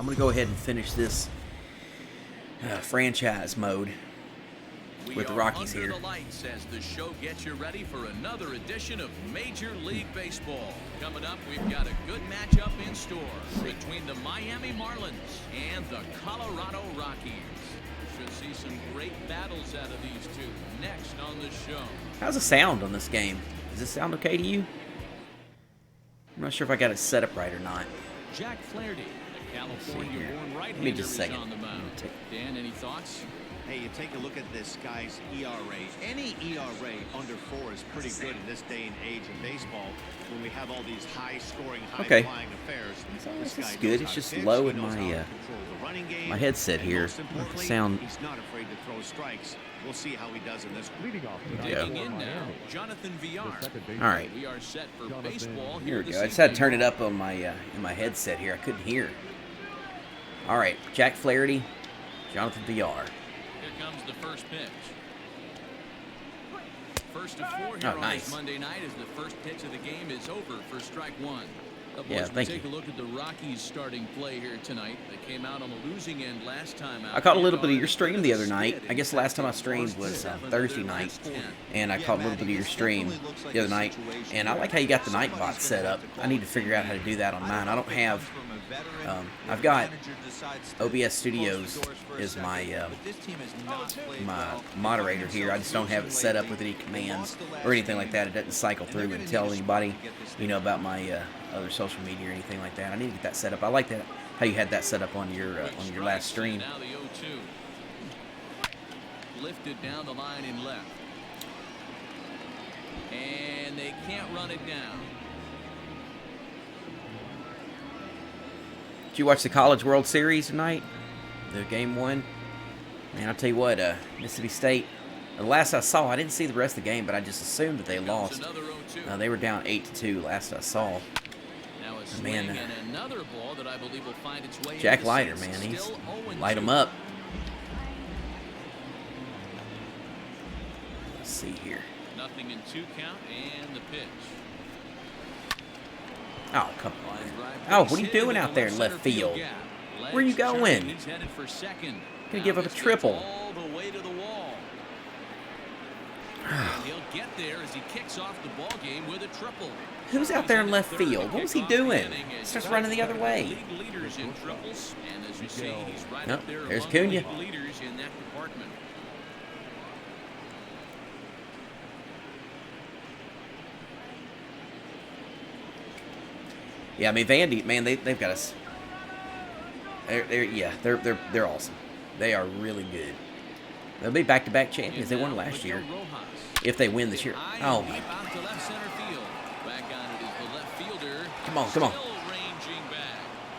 I'm going to go ahead and finish this franchise mode with the Rockies here. The lights as the show gets you ready for another edition of Major League Baseball. Coming up, we've got a good matchup in store between the Miami Marlins and the Colorado Rockies. Should see some great battles out of these two next on the show. How's the sound on this game? Does this sound okay to you? I'm not sure if I got it set up right or not. Jack Flaherty, the California-born right-hander, is on the mound. Dan, any thoughts? Hey, you take a look at this guy's ERA. Any ERA under 4 is pretty good in this day and age of baseball when we have all these high-scoring, high-flying affairs. This is good. It's just low in my headset here. The sound. He's not afraid to throw strikes. We'll see how he does in this one. Digging in now, Jonathan Villar. All right. We are set for baseball here we go. I just had to turn it up on my in my headset here. I couldn't hear. All right, Jack Flaherty, Jonathan Villar. Here comes the first pitch. First of 4 here on this Monday night as the first pitch of the game is over for strike one. Take a look at the Rockies starting play here tonight. They came out on the losing end last time out. I caught a little bit of your stream the other night. I guess the last time I streamed was Thursday night, and I caught a little bit of your stream the other night. And I like how you got the night bot set up. I need to figure out how to do that on mine. I don't have. I've got OBS Studios is my moderator here. I just don't have it set up with any commands or anything like that. It doesn't cycle through and tell anybody, about my other social media or anything like that. I need to get that set up. I like that how you had that set up on your last stream. Now the 0-2. Lifted down the line in left, and they can't run it down. Did you watch the College World Series tonight? The game 1? Man, I'll tell you what, Mississippi State, the last I saw, I didn't see the rest of the game, but I just assumed that they lost. They were down 8-2 last I saw. Man, Jack Leiter, man, he's light him up. Let's see here. Nothing in 2 count and the pitch. Oh, come on. Oh, what are you doing out there in left field? Where are you going? He's headed for second. Gonna give up a triple. All the way to the wall. He'll get there as he kicks off the ball game with a triple. Who's out there in left field? What was he doing? He starts running the other way. Nope, there's Cunha. Yeah, I mean Vandy, man, they've got us. They're awesome. They are really good. They'll be back-to-back champions. They won last year. If they win this year. Oh my. Come on, come on.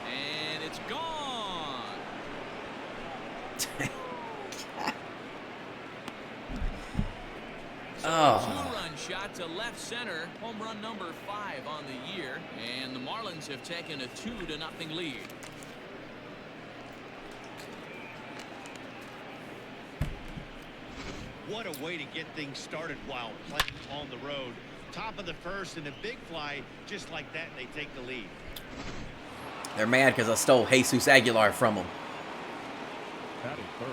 And it's gone. Oh. 2-run shot to left center. Home run number 5 on the year. And the Marlins have taken a 2-0 lead. What a way to get things started while playing on the road. Top of the first and a big fly, just like that, and they take the lead. They're mad because I stole Jesus Aguilar from them. Batting third,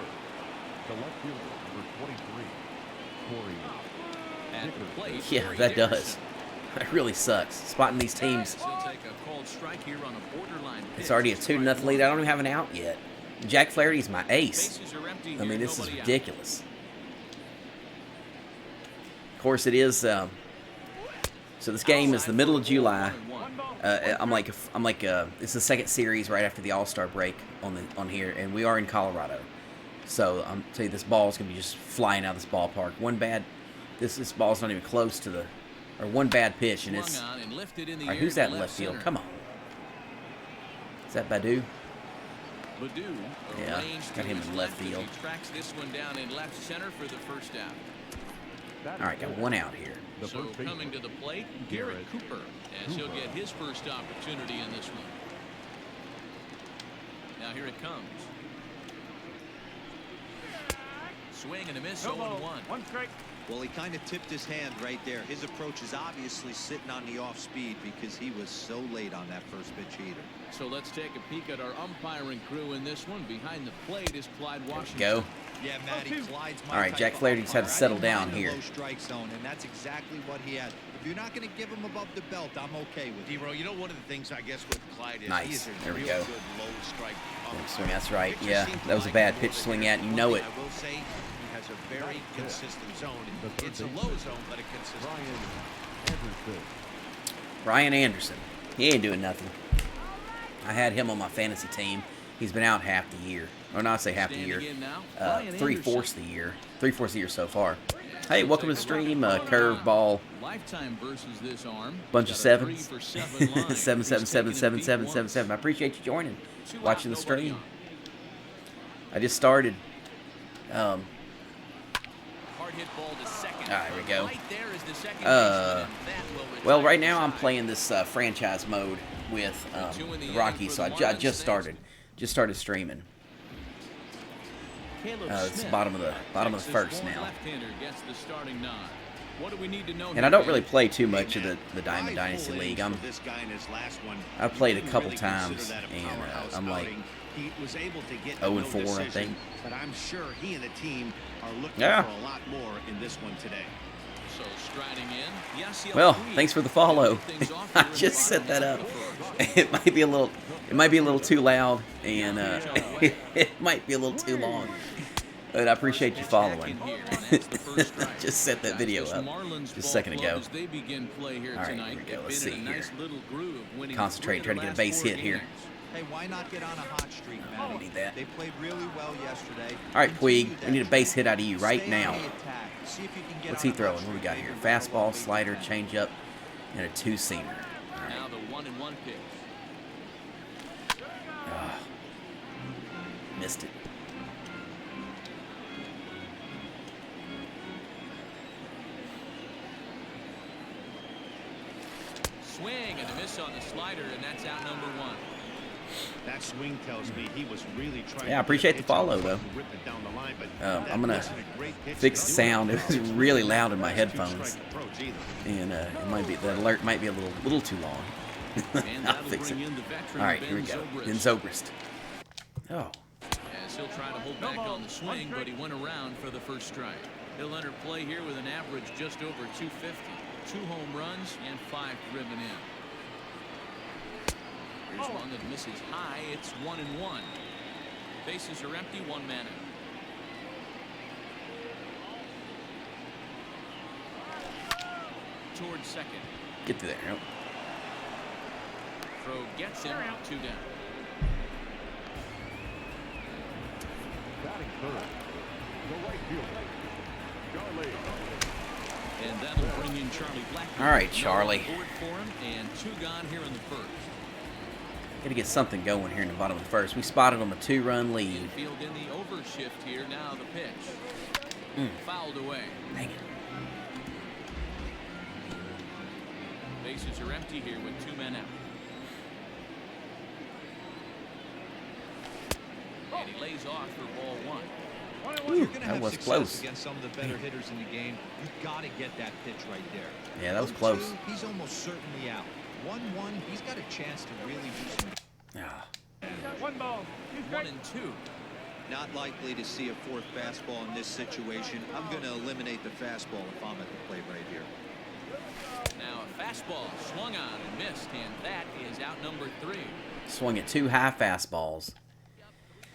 the left fielder, number 23, Corey. Yeah, that does. That really sucks. Spotting these teams. It's already a 2-0 lead. I don't even have an out yet. Jack Flaherty's my ace. I mean, this is ridiculous. Of course, it is. So this game is the middle of July. It's the second series right after the All-Star break on here, and we are in Colorado. So I'm tell you, this ball is gonna be just flying out of this ballpark. This ball's not even close to one bad pitch, and it's. All right, who's that in left field? Come on. Is that Badu? Yeah, got him in left field. Tracks this one down in left center for the first out. All right, got one out here. So coming to the plate, Garrett Cooper, as he'll get his first opportunity in this one. Now here it comes. Swing and a miss, 0-1. Well, he kind of tipped his hand right there. His approach is obviously sitting on the off speed because he was so late on that first pitch either. So let's take a peek at our umpiring crew in this one. Behind the plate is Clyde Washington. Go. Yeah, Matty, Clyde's my All right, type Jack of Flaherty just had to umpire. settle I don't down mind a here. low strike zone, and that's exactly what he had. If you're not going to give him above the belt, I'm okay with it. D-Row, you know one of the things I guess with Clyde is Nice. he is a There we real go. good low strike umpire. Swing, that's right. Pitchers Yeah, seem to that was a like bad him pitch more to than swing they at. do. You know One it. thing I will say he has a very consistent zone. It's a low zone, but a consistent zone. Brian Anderson. He ain't doing nothing. I had him on my fantasy team. He's been out half the year. Or not say half the year. 3/4 the year. 3/4 the year so far. Hey, welcome to the stream. Curveball. Lifetime versus this arm. Bunch of Got a 3 sevens. for 7 line. 7777777. I appreciate you joining. 2 out, Watching the nobody stream. on. I just started. Hard hit ball to second. There we go. Right there is the second baseman, and that will Well, retire right now I'm side. playing this franchise mode with the Rockies, so I just started. Just started streaming. Caleb It's Smith, bottom of the Texas first born now. left-hander gets the starting nod. What do we need to know And here, I don't Ben? really play too much of the Five Diamond Dynasty full League. innings for this guy in his last one. I've played a You couple really consider times, that a and powerhouse I'm like outing. He was able to get 0 no and 4, I decision, think. But I'm sure he and the team are looking Yeah. for a lot more in this one today. So striding in. Yasiel Well, Puig thanks for the follow. started things off I here in just the set that bottom up. of the first. It might be a little too loud, and it might be a little too long. But I appreciate you following. Just set that video up just a second ago. They begin play here All right, tonight. here we go. They've Let's been see in a here. nice little groove, winning Concentrate, 3 of try to the get a last base 4 hit here. games. Hey, why not get on a hot streak, Matty? Need that. They played really well yesterday. All right, Puig, Continue we need a that base trend. hit out of you right Stay now. on the attack. See if you can get What's on he a throwing? hot What we got streak here? and Fastball, base slider, pass. changeup, and a 2-seamer. Now the 1-1 pitch. Missed it. Swing and a miss on the slider, and that's out number 1. That swing tells me he was really trying. Yeah, I to appreciate the pitch follow, out though. and rip it down the line, but that I'm gonna wasn't a great pitch fix to the do. sound. It was really loud in my headphones, Two-strike approach either. and it might be the alert might be a little too long. And I'll that'll fix it. bring in the veteran All right, Ben here we go. Zobrist. Ben Zobrist. Oh, As he'll try to hold back on the swing, but he went around for the first strike. He'll enter play here with an average just over 250. 2 home runs and 5 driven in. Here's one that misses high. It's 1-1. Bases are empty. 1 man out. Towards second. get through there. Nope. Throw gets him. 2 down. Batting third, the right fielder, Charlie. And that'll bring in Charlie Blackmon. All right, No Charlie. on board for him, and 2 gone here in the first. Got to get something going here in the bottom of the first. We spotted on the 2-run lead. Infield in the overshift here. Now the pitch. Fouled away. Dang it. Bases are empty here with 2 men out. And he lays off for ball 1. Ooh, You're gonna that have was success close. against some of the better hitters in the game. You've got to get that pitch right there. Yeah, that was 0-2, close. He's almost certainly out. 1-1. He's got a chance to really do some. Ah, 1-2. Not likely to see a 4th fastball in this situation. I'm going to eliminate the fastball if I'm at the plate right here. Now a fastball swung on and missed, and that is out number 3. swung at 2 high fastballs.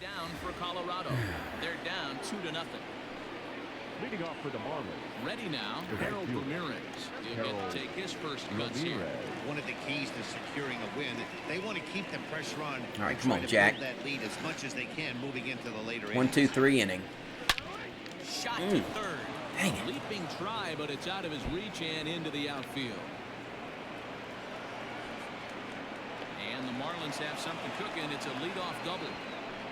Down for Colorado. They're down 2-0. Leading off for the Marlins, Ready now, Harold Ramirez. He'll get to take his first cuts here. One of the keys to securing a win, they want to keep the pressure on. All right, and come try on, to Jack. build that lead as much as they can moving into the later 1, innings. 2, 3 inning. Shot to third. Dang it. Leaping try, but it's out of his reach and into the outfield. And the Marlins have something cooking. It's a leadoff double.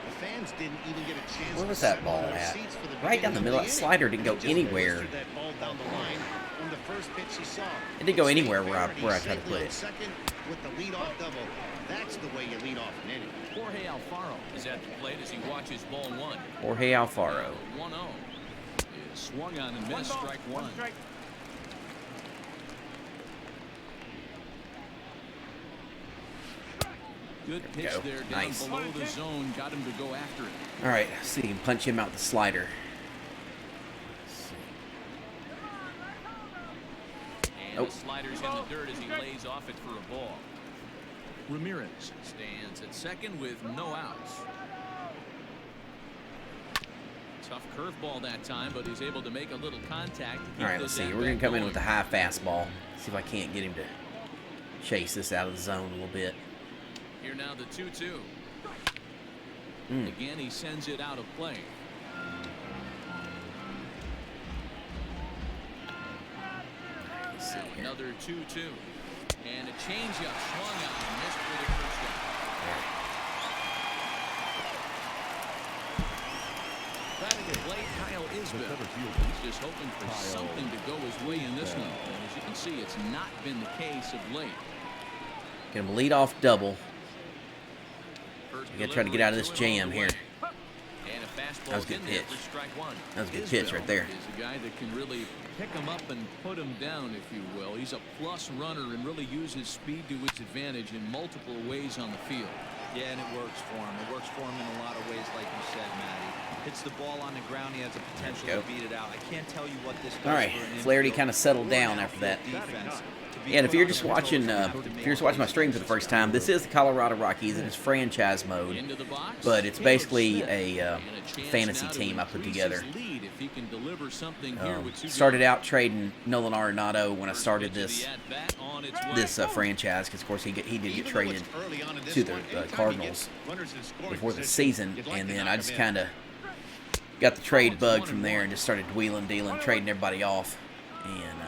The fans didn't even get a chance. Where to was that settle ball in their at? seats for the Right down the beginning middle. of That the slider inning. didn't go He just anywhere. blistered that ball down the line on the first pitch he saw. It didn't go anywhere where I Flaherty tried to safely put on it. Second with the leadoff double. That's the way you lead off an inning. Jorge Alfaro is at the plate as he watches ball 1. Jorge Alfaro. 1-0. Swung on and missed. Strike one. Good pitch there down Nice. below the zone. Got him to go after it. All right, let's see if you can punch him out with the slider. And Nope. the slider's in the dirt as he lays off it for a ball. Ramirez stands at second with no outs. Tough curveball that time, but he's able to make a little contact. All right, let's see. We're going to come in with a high fastball. See if I can't get him to chase this out of the zone a little bit. Here now the 2-2. Again, he sends it out of play. Let's see here. Another 2-2. And a changeup swung on and missed for the first out. Batting at plate, Kyle Isbell. He's just hoping for something to go his way in this one. And as you can see, it's not been the case of late. Get him a leadoff double. First We got to try to get out of this delivery, jam 2-0 here. And a fastball That was a good in there pitch. for strike one. That was a good pitch right there. Is a guy that can really pick him up and put him down, if you will. He's a plus runner and really uses speed to his advantage in multiple ways on the field. Yeah, and it works for him. It works for him in a lot of ways, like you said, Matty. Hits the ball on the ground. He has the potential to beat it out. I can't tell you what this does. All right, Flaherty kind of settled down after that. Yeah, and if you're just watching, my stream for the first time, this is the Colorado Rockies. It is franchise mode, but it's basically a fantasy team I put together. Started out trading Nolan Arenado when I started this franchise, because of course he did get traded to the Cardinals before the season, and then I just kind of got the trade bug from there and just started wheeling, dealing, trading everybody off, and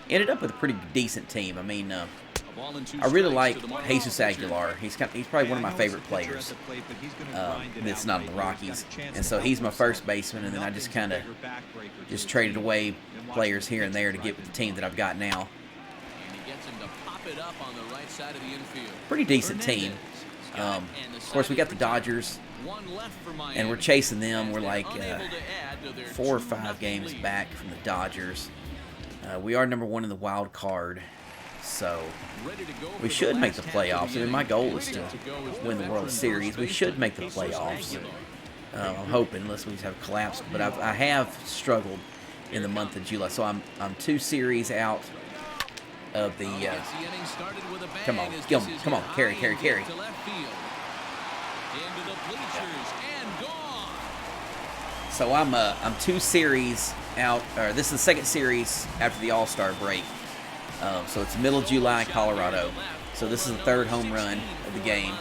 ended up with a pretty decent team. I mean, I really like Jesus Aguilar. He's probably one of my favorite players. That's not on the Rockies, and so he's my first baseman. And then I just kind of just traded away players here and there to get with the team that I've got now. Pretty decent team. Of course, we got the Dodgers, and we're chasing them. We're like 4 or 5 games back from the Dodgers. We are number 1 in the wild card, so we should make the playoffs. I mean, my goal is to win the World Series. We should make the playoffs. I'm hoping, unless we have collapsed. But I have struggled in the month of July, so I'm 2 series out of the. Come on, come on, carry. So I'm 2 series out, or this is the second series after the All-Star break. So it's middle of July, Colorado. So this is the 3rd home run of the game,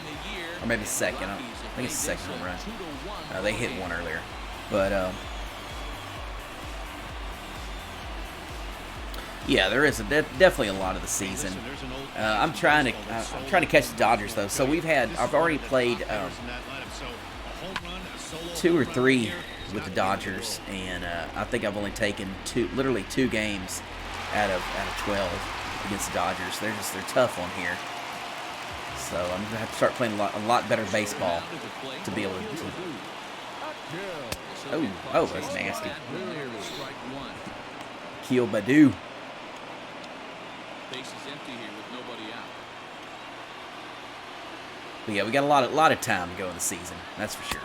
or maybe second. I think it's the 2nd home run. They hit one earlier, but yeah, there is definitely a lot of the season. I'm trying to catch the Dodgers though. So I've already played 2 or 3 with the Dodgers, and I think I've only taken literally 2 games out of 12 against the Dodgers. They're tough on here, so I'm gonna have to start playing a lot better baseball to be able to. Oh, that's nasty. Keel Badu. Base is empty here with nobody out. But yeah, we got a lot of time to go in the season. That's for sure.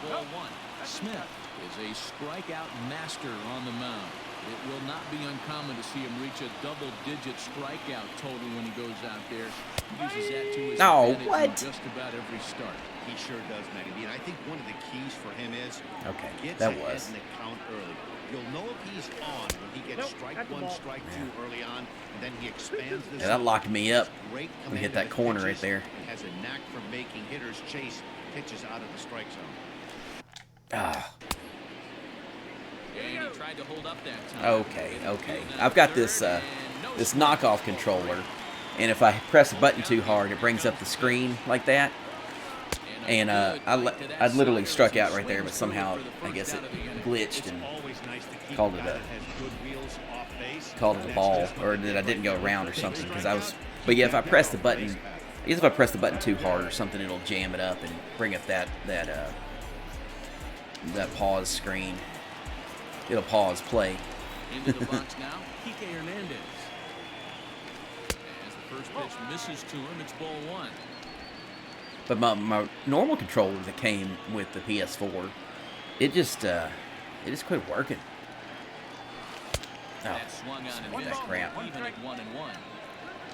Ball 1. Smith is a strikeout master on the mound. It will not be uncommon to see him reach a double-digit strikeout total when he goes out there. He uses that to his advantage in just about every start. He sure does, Matty. And I think one of the keys for him is Okay, gets that ahead was. in the count early. You'll know if he's on when he gets strike 1, strike 2 early on, and then he expands the Yeah, that locked me up. Great We hit command that of corner right pitches, there. and has a knack for making hitters chase pitches out of the strike zone. Ah. And he tried to hold up that time. Okay. I've got this this knockoff controller, and if I press the button too hard, it brings up the screen like that. And I literally struck out right there, but somehow I guess it glitched and called it a ball, or that I didn't go around or something. Because I was, but yeah, if I press the button, I guess if I press the button too hard or something, it'll jam it up and bring up that pause screen. it'll pause play. Into the box now, Kike Hernandez. As the first pitch misses to him, it's ball 1. But my normal controller that came with the PS4, it just quit working. Oh, That swung on and that missed. crap. Even at 1-1.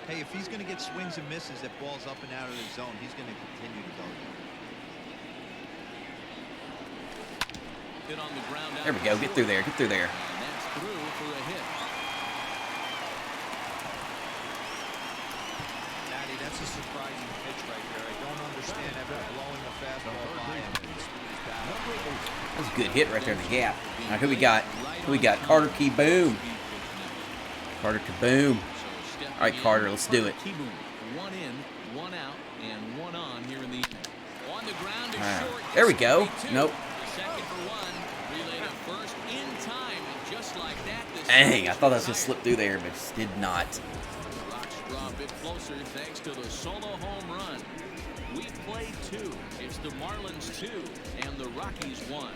Hey, if he's going to get swings and misses that balls up and out of the zone, he's going to continue to go. Hit on the ground out There we go. Get through there. Get through there. And that's through for a hit. Matty, that's a surprising pitch right there. I don't understand ever blowing a fastball by him. That's a good hit right there in the gap. Now, who we got? Who we got? Carter Kaboom. Carter Kaboom. All right, Carter, let's do it. One in, one out, and one on here in the inning. On the ground to short. There we go. Nope. Second for one. Relay to first in time, and just like that. Dang, I thought that was gonna slip through there, but it did not. The Rocks draw a bit closer thanks to the solo home run. We played 2. It's the Marlins 2 and the Rockies 1.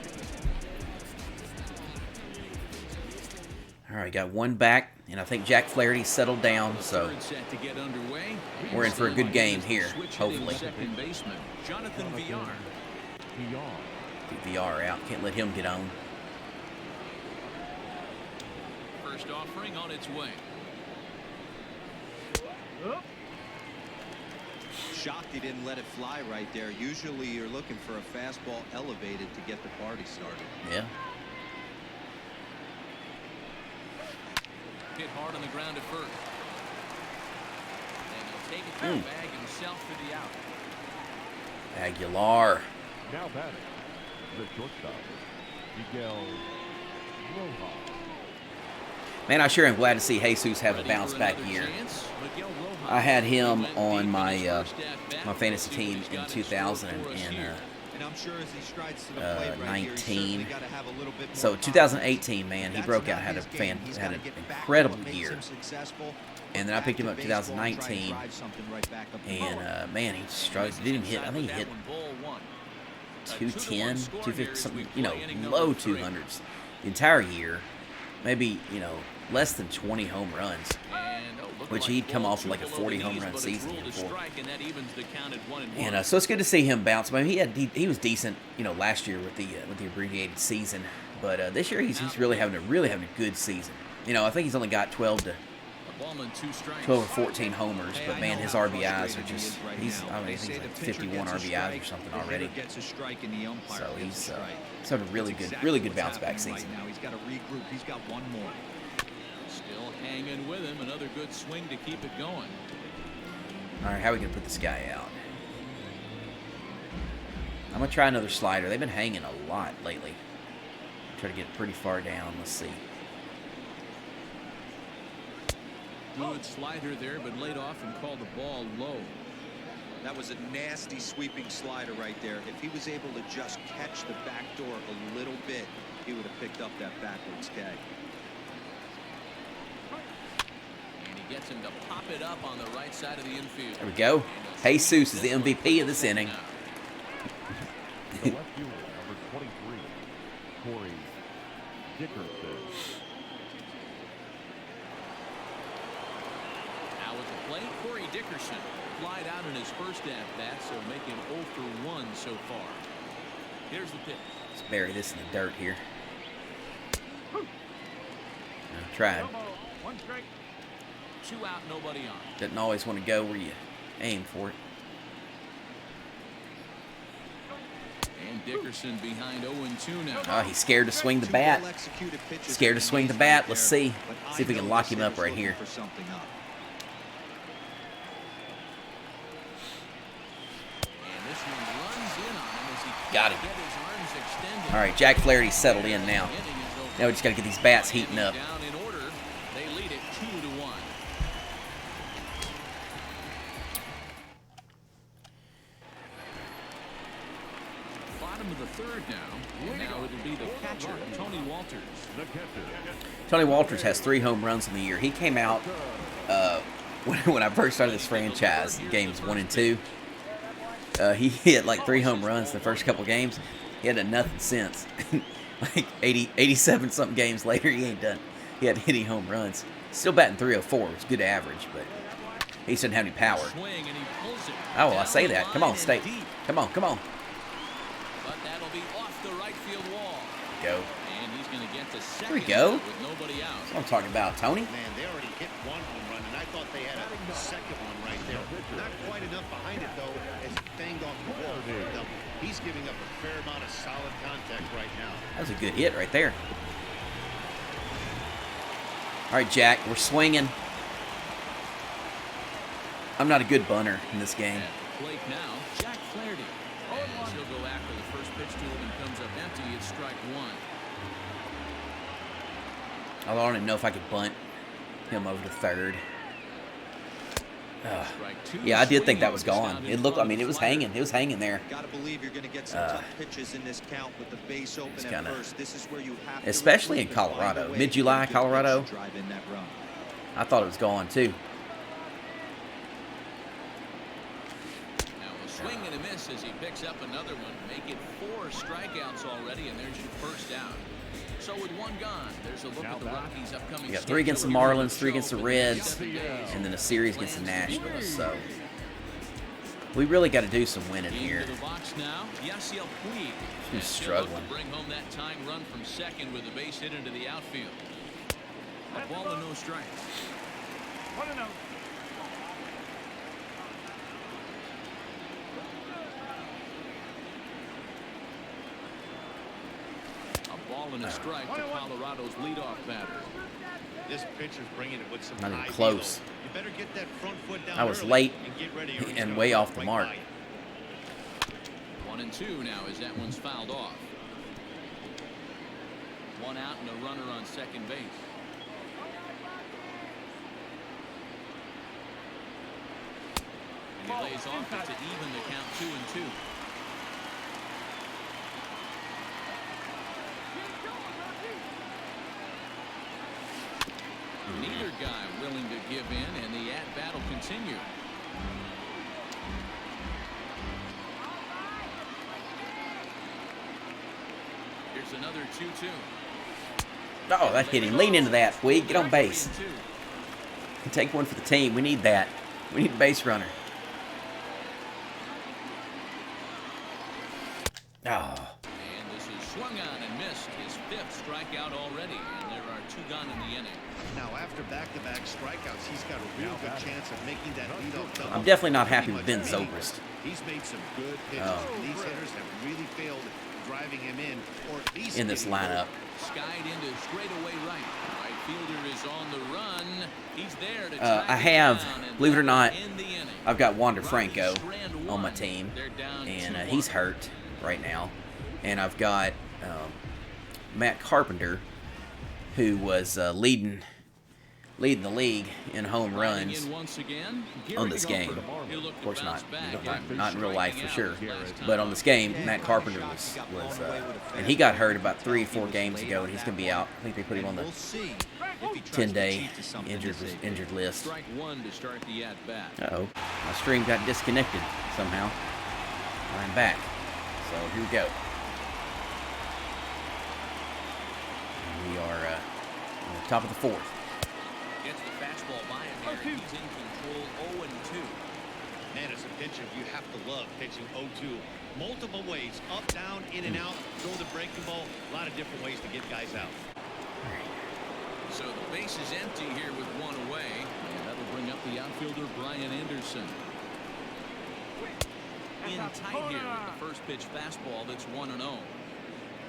All right, got one back, and I think Jack Flaherty settled down, so Third set to get underway. we're in for a good game here, Switch hopefully. hitting second baseman Jonathan Villar. Keep VR out. Can't let him get on. First offering on its way. Shocked he didn't let it fly right there. Usually you're looking for a fastball elevated to get the party started. Yeah. Hit hard on the ground at first. And he'll take it to the bag himself for the out. Aguilar. Now batting, the shortstop, Miguel Rojas. Man, I sure am glad to see Jesus have a bounce back year. I had him on my my fantasy team in 2019. So 2018, man, he broke out, had an incredible year. And then I picked him up in 2019, and man, he struggled. He didn't hit. I think he hit 210, 250, something, low 200s the entire year. Maybe, less than 20 home runs, which he'd come off like a 40 home run season before. And so it's good to see him bounce. I mean, he was decent, last year with the abbreviated season, but this year he's really having a good season. I think he's only got 12 or 14 homers, but man, his RBIs are just I think he's like 51 RBIs or something already. So he's having a really good bounce back season. Now he's got to regroup. He's got one more. Still hanging with him. Another good swing to keep it going. All right, how are we gonna put this guy out? I'm gonna try another slider. They've been hanging a lot lately. Try to get pretty far down. Let's see. Good slider there, but laid off and called the ball low. That was a nasty sweeping slider right there. If he was able to just catch the back door a little bit, he would have picked up that backwards tag. And he gets him to pop it up on the right side of the infield. There we go. Jesus is the MVP of this inning. The left fielder, number 23, Corey Dickerson. Now with the plate, Corey Dickerson flied out in his first at-bat, so making 0 for 1 so far. Here's the pitch. Let's bury this in the dirt here. Tried. 2 out, nobody on. Doesn't always want to go where you aim for it. And Dickerson behind 0-2 now. Oh, he's scared to swing the bat. Scared to swing the bat. Let's see. See if we can lock him up right here. Got him. All right, Jack Flaherty settled in now. Now we just got to get these bats heating up. They lead it 2-1. Bottom of the third now. And now it'll be the catcher, Tony Walters. Tony Walters has 3 home runs in the year. He came out when I first started this franchise, games 1 and 2. He hit like 3 home runs in the first couple games. He had a nothing since. Like 87 something games later, he ain't done. He hadn't hit any home runs. Still batting 304, which is good average, but he doesn't have any power. Swing, and he pulls it Oh, well, I down say the that. Come on, line State. and deep. Come on, come on. But that'll be off the right field wall. Go. And he's going to get to second There we go. with nobody out. That's what I'm talking about, Tony. Man, they already hit one home run, and I thought they had a second one right there. Not quite enough behind it, though, as he banged off the wall for a double. He's giving up a fair amount of solid contact right now. That was a good hit right there. All right, Jack, we're swinging. I'm not a good bunter in this game. At the plate now, Jack Flaherty. And he'll go after the first pitch to him and comes up empty. It's strike one. I don't even know if I could bunt him over to third. Strike two. Yeah, I did think Swinging that was with the gone. sound It in looked, I front mean, of it was the slider. hanging. It was hanging there. Gotta believe you're gonna get some tough pitches in this count with the base open it's at kinda- first. This is where you have to especially in regroup and find a Colorado. way Mid-July, to Colorado. drive in that run. I thought it was gone, too. Now a swing and a miss as he picks up another one. Make it 4 strikeouts already, and there's your first out. So with one gone, there's a look at the Rockies' upcoming. We got 3 against the schedule here on Marlins, 3 against the show for Reds, next 7 days. and then a series against the Nationals. So we really got to do some winning here. Into the box now, Yasiel Puig. He's And struggling. he'll look to bring home that tying run from second with a base hit into the outfield. A ball and no strikes. 1-0. A ball and a strike to Colorado's leadoff batter. This pitcher's bringing it with some Not even high close. velo. You better get that front foot down I was early late and get ready or he's and gonna way go off the right mark. by you. 1-2 now as that one's fouled off. 1 out and a runner on second base. And he lays off it to even the count 2-2. Neither guy willing to give in, and the at-bat will continue. Here's another 2-2. Oh, that hit him. Lean into that, Puig. Get on base. 3-2. Take one for the team. We need that. We need a base runner. Oh, And this is swung on and missed. His 5th strikeout already, and there are 2 gone in the inning. Now, after back-to-back strikeouts, he's got a real good chance of making that leadoff double. I'm definitely not happy with Pretty Ben much meaningless. Zobrist. He's made some good pitches. Oh. And these hitters have really failed driving him in, or at least In this getting him lineup. Skied into straightaway right. Right fielder is on the run. He's there to I track it have, down, and believe it or not, in the inning. I've got Wander Rockies Franco strand on my one. team, They're down and 2-1. he's hurt right now. And I've got Matt Carpenter, who was leading the league in home Riding runs in once again, on this Gary game. Cooper. He'll look Of to course, bounce not back not in real life for striking sure, out last time but on up. this game, Matt Carpenter was and he got hurt about 3 or 4 games ago, and he's going to be out. I think they put him on the We'll see if he tries to 10-day cheat to something this injured list. Strike 1 to start the at bat. Uh-oh, my stream got disconnected somehow. I'm back, so here we go. We are on the top of the 4th. Gets the fastball by him here. He's in control 0-2. Man, as a pitcher, you have to love pitching 0-2. Multiple ways, up, down, in and out, throw the breaking ball. A lot of different ways to get guys out. So the base is empty here with 1 away. And that'll bring up the outfielder, Brian Anderson. In tight here with the first pitch fastball that's 1-0.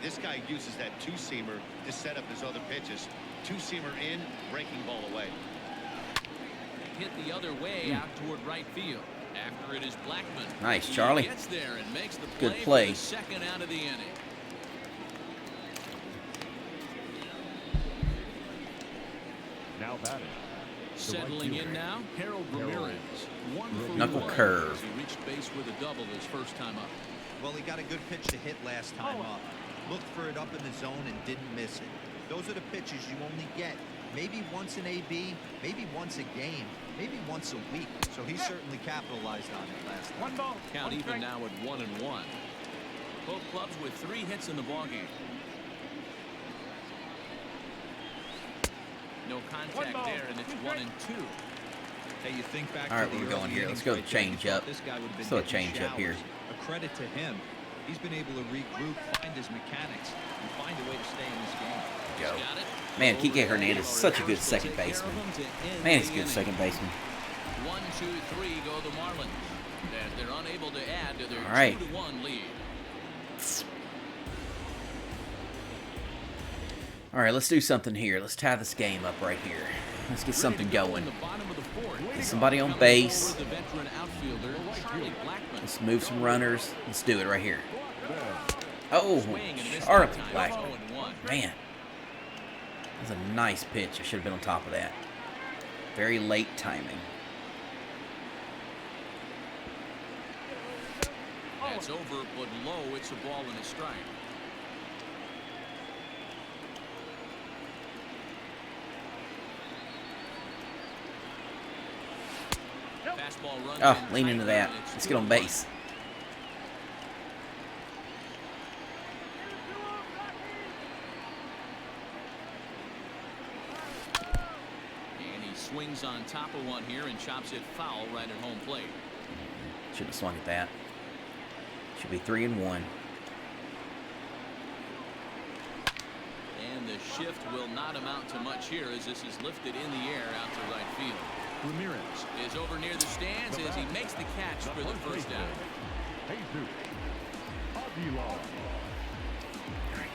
This guy uses that two-seamer to set up his other pitches. Two-seamer in, breaking ball away. Hit the other way out toward right field. After it is Blackman. Nice, He Charlie. gets there and makes the Good play play. for the second out of the inning. Now batting. Settling in now, Harold Ramirez. 1 for Knuckle 1 curve. as he reached base with a double his first time up. Well, he got a good pitch to hit last time up. Looked for it up in the zone and didn't miss it. Those are the pitches you only get. Maybe once an AB, maybe once a game, maybe once a week. So he certainly capitalized on it last time. 1 ball. Count 1 even strike. now at 1-1. Both clubs with 3 hits in the ballgame. No contact there, and it's 1-2. Hey, you think back All right, to the we're going early here. Let's innings go right to there, you change thought up. This guy would have been Still a hitting change up here. showers. A credit to him. He's been able to regroup, find his mechanics, and find a way to stay in this game. Go. Got it. Man, Kike Over Hernandez is the such a good first, second will take care baseman. of him to end Man, he's a the good inning. second baseman. 1, 2, 3 go the Marlins. As they're unable to add to their All right. 2-1 lead. All right, let's do something here. Let's tie this game up right here. Let's get something going. Get somebody on base. Let's move some runners. Let's do it right here. Oh, Charlie Blackmon. Man. That's a nice pitch. I should have been on top of that. Very late timing. That's over, but low. It's a ball and a strike. Fastball runs Oh, in lean tight into there, that. and it's Let's get on 2-1. base. And he swings on top of one here and chops it foul right at home plate. Should have swung at that. Should be 3-1. And the shift will not amount to much here as this is lifted in the air out to right field. Ramirez. Is over near the stands as he makes the catch for the first down. Jesus. Aguilar.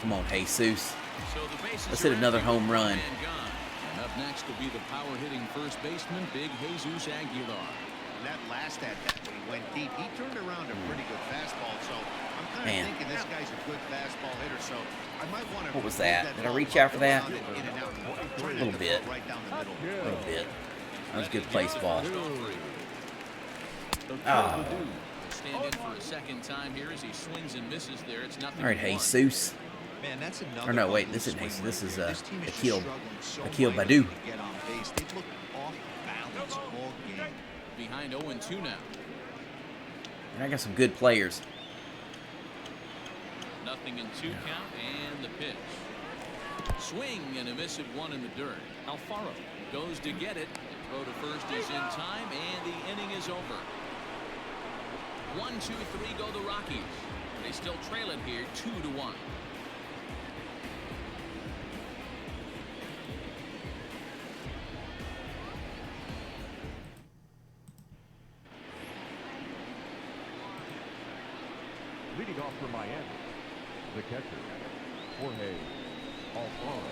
Come on, Jesus. So the bases Let's hit are another empty with home one run. man gone. And up next will be the power-hitting first baseman, Big Jesus Aguilar. And that last at-bat when he went deep, he turned around a pretty good fastball. So I'm kind Man. of thinking this guy's a good fastball hitter. So I might want to. What was that? Did I reach out for that? A little bit. Right down the middle. A little bit. That was a good place ball. Oh. Stand in for a second time here as he swings and misses there. It's nothing. All right, to one. Jesus. Man, that's another Or no, wait, ugly this isn't swing Jesus. This right is there. This team is just Akil struggling so Badu. mightily to get on base. They look off balance all game. Behind 0-2 now. And I got some good players. Nothing in 2 count and the pitch. Swing and a miss at one in the dirt. Alfaro goes to get it. The throw to first is in time and the inning is over. 1, 2, 3 go the Rockies. They still trail it here 2-1. Leading off for Miami, the catcher, Jorge Alfaro.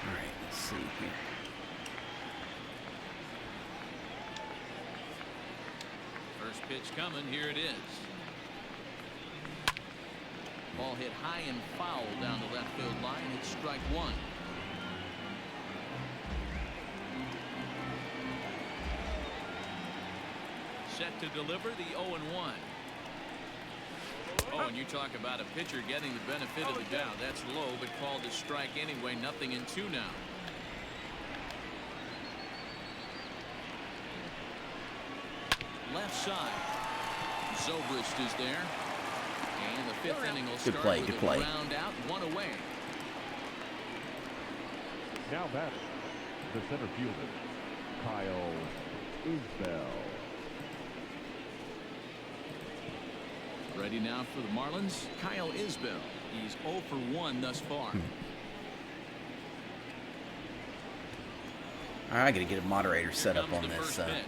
All right, let's see here. First pitch coming. Here it is. Ball hit high and foul down the left field line. It's strike one. Set to deliver the 0-1. Oh, and you talk about a pitcher getting the benefit of the doubt. That's low, but called a strike anyway. Nothing in 2 now. Left side. Zobrist is there. And the 5th inning will Good start play, with good a play. ground out, 1 away. Now batting, the center fielder, Kyle Isbell. Ready now for the Marlins, Kyle Isbell. He's 0 for 1 thus far. All right, I got to get a moderator set Here up comes on the this, first pitch.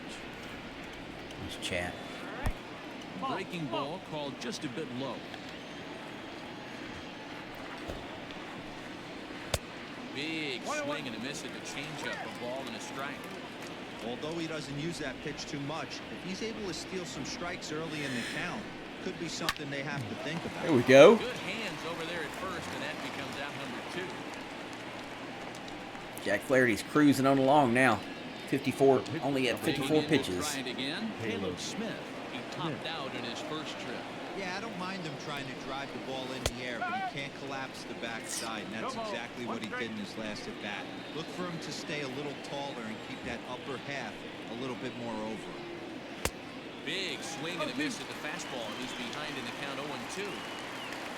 this chat. Breaking ball called just a bit low. Big swing and a miss at the changeup, a ball and a strike. Although he doesn't use that pitch too much, if he's able to steal some strikes early in the count, could be something they have to think about. There we go. Good hands over there at first, and that becomes out number 2. Jack Flaherty's cruising on along now. 54, only at Digging 54 in to pitches. try it again. Caleb Smith. He topped out in his first trip. Yeah, I don't mind him trying to drive the ball in the air, but he can't collapse the backside, and that's exactly what he did in his last at bat. Look for him to stay a little taller and keep that upper half a little bit more over. Big swing and a miss at the fastball. He's behind in the count 0-2.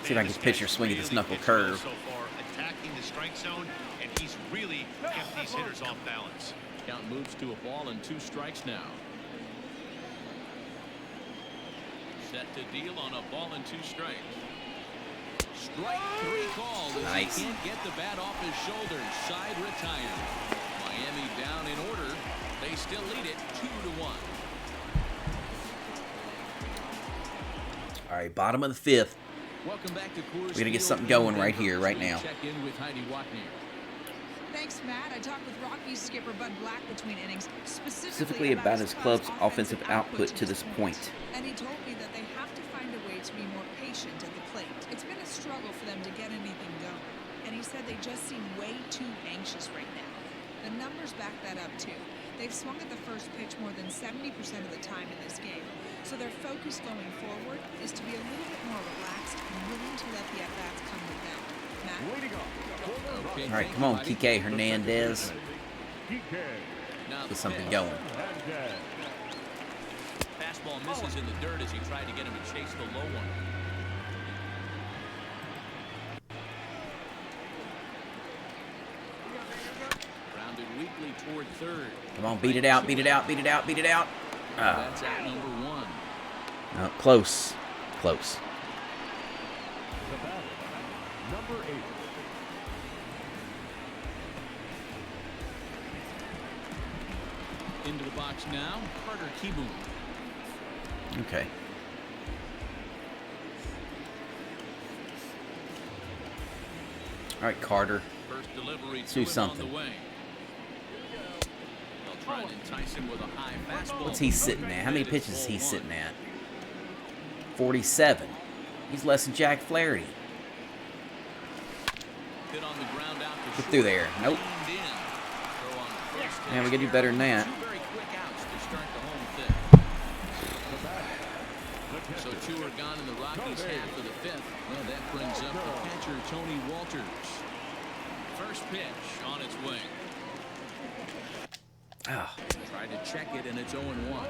See if I can pitcher swing at this knuckle curve. So far, attacking the strike zone, and he's really kept these hitters off balance. Count moves to a ball and 2 strikes now. Set to deal on a ball and 2 strikes. Strike 3 called. Nice. He can't get the bat off his shoulders. Side retired. Miami down in order. They still lead it 2-1. All right, bottom of the 5th. Welcome back to Coors We're gonna get Field something in going right Denver. here, right We now. Check in with Heidi Watney. Thanks, Matt. I talked with Rockies skipper Bud Black between innings, Specifically about his club's offensive output to this point. And he told me that they have to find a way to be more patient at the plate. It's been a struggle for them to get anything going. And he said they just seem way too anxious right now. The numbers back that up, too. They've swung at the first pitch more than 70% of the time in this game. So their focus going forward is to be a little bit more relaxed and willing to let the at-bats come to them. Matt? Okay, All right, come on, Kike Hernandez. now Get something pitch. going. Fastball misses in the dirt as he tried to get him to chase the low one. Grounded weakly toward third. Come on, beat it out, beat it out, beat it out, beat it out. Ah, That's at number 1. no, close, close. The batter, number 8. Into the box now, Carter Kieboom. Okay. All right, Carter. First delivery Do to him something. on the way. They'll try and entice him with a high fastball. What's he sitting at? How many pitches is he sitting at? 47. He's less than Jack Flaherty. Hit on the ground out to Get through short. there. Nope. Leaned in. Throw on the first Man, we pitch. gotta do better than that. 2 very quick outs to start the home 5th. So 2 are gone in the Rockies half of the 5th. Well, that brings up the catcher, Tony Walters. First pitch on its way. Ah, Tried to check it, and it's 0-1. all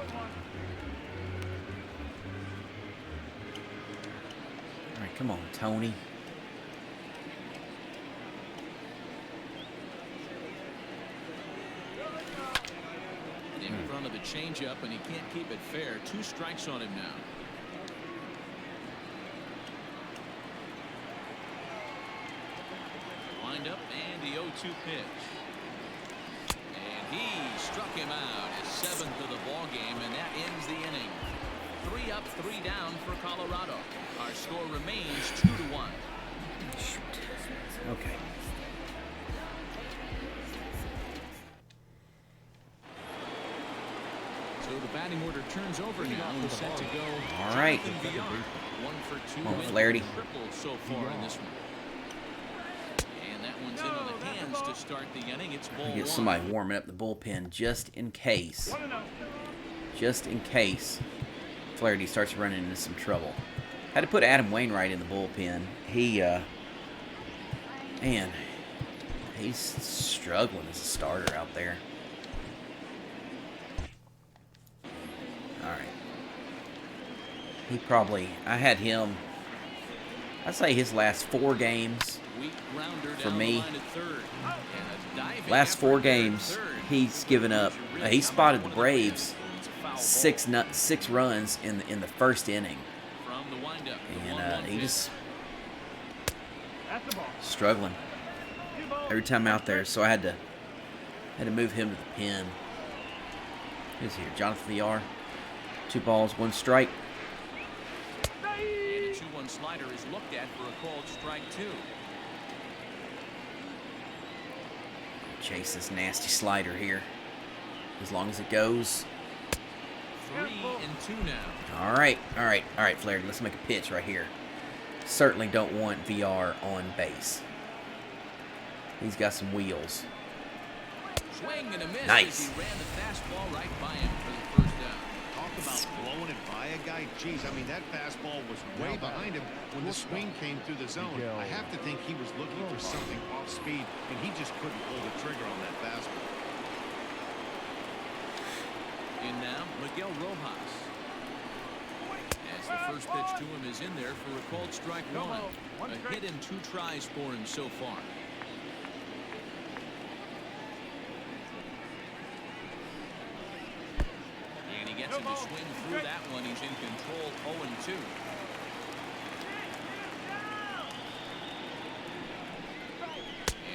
right, come on, Tony. In front of the changeup, and he can't keep it fair. 2 strikes on him now. Wind up and the 0-2 pitch. And he struck him out, his 7th of the ball game, and that ends the inning. 3 up, 3 down for Colorado. Our score remains 2-1. Shoot. Okay. So the batting order turns over now and set to go. All right. Jonathan Villar, 1 for 2. Come on, with a Flaherty. triple so far in this one. And that one's in on the hands to start the inning. It's ball 1. Get somebody warming up the bullpen just in case. Just in case Flaherty starts running into some trouble. Had to put Adam Wainwright in the bullpen. He, man, he's struggling as a starter out there. All right. He probably, I had him, I'd say his last 4 games, Weak grounder for down me, the line at third. And a diving last 4 effort there at games, third. he's given up, he spotted the Braves It's a foul 6 runs in the first inning. ball from the windup. The And 1-1 he pitch. just struggling every time out there, so I had to move him to the pen. Who's here? Jonathan Villar. 2 balls, 1 strike. And a 2-1 slider is looked at for a called strike 2. Chase this nasty slider here. As long as it goes. 3-2 now. All right, Flaherty. Let's make a pitch right here. Certainly don't want VR on base. He's got some wheels. Swing and a miss Nice. as he ran the fastball right by him for the first down. Talk about blowing it by a guy. Geez, I mean, that fastball was way behind him when the swing came through the zone. I have to think he was looking for something off speed, and he just couldn't pull the trigger on that fastball. In now, Miguel Rojas. As the first pitch to him is in there for a called strike one. A hit and 2 tries for him so far. And he gets him to swing through that one. He's in control, 0-2.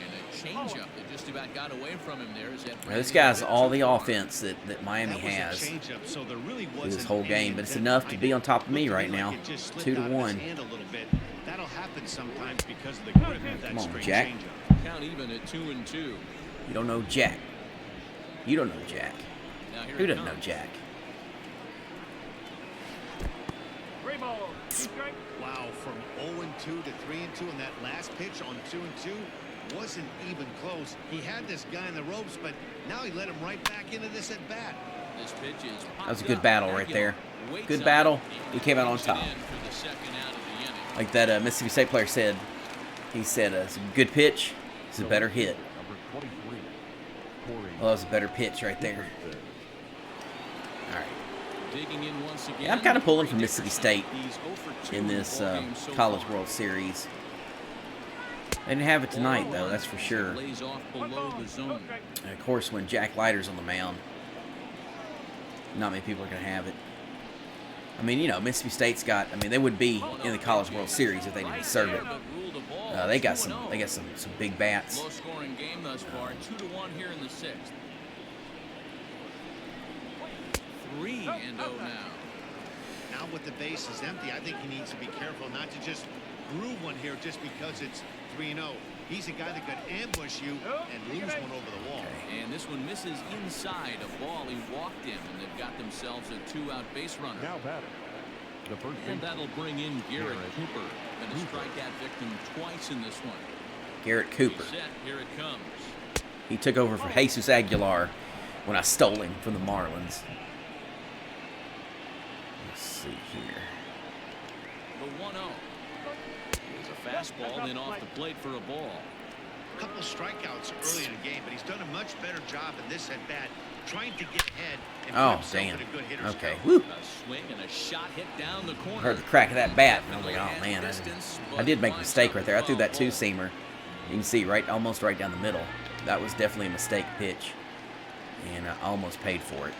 And a changeup that just about got away from him there. This guy's all the offense that Miami has So there really through this whole game, but it's enough to be on top of me right now. 2-1. That'll happen sometimes because of the grip of that Come on, straight Jack. changeup. Count even at 2-2. You don't know Jack. You don't know Jack. Now here Who it doesn't know comes. Jack? Wow, from 0-2 to 3-2, and that last pitch on 2-2 wasn't even close. He had this guy in the ropes, but now he let him right back into this at bat. This pitch is That was a good battle right there. Good battle. He came out on top. Like that Mississippi State player said. He said, it's a good pitch. It's a better hit. Number 23. Well, that was a better pitch right there. All right. Digging in once again. Yeah, I'm kind of pulling for Mississippi State He's 0 for 2 in this the ballgame so College far. World Series. They didn't have it tonight, though, that's for sure. Lays off below the zone. And of course, when Jack Leiter's on the mound, not many people are going to have it. I mean, you know, Mississippi State's got. I mean, they would be in the College World Series if they didn't serve it. They got some big bats. Low scoring game thus far. 2-1 here in the 6th. 3-0 now. Now with the bases empty, I think he needs to be careful not to just groove one here just because it's 3-0. He's a guy that could ambush you and lose one over the wall. And this one misses inside a ball he walked in, and they've got themselves a 2-out base runner. Now batting. The first And baseman. that'll bring in Garrett Cooper. Been a strikeout victim twice in this one. Garrett Cooper. Set, here it comes. He took over for Jesus Aguilar when I stole him from the Marlins. Let's see here. The 1-0. There's a fastball, then off the plate for a ball. A couple strikeouts early in the game, but he's done a much better job in this at bat, trying to get ahead and put himself damn. in a good hitter's Okay. count. Woo. A swing and a shot hit down the corner. Heard the crack of that bat, and I was like, oh man, I did make a mistake right there. I threw that two-seamer. You can see almost right down the middle. That was definitely a mistake pitch, and I almost paid for it.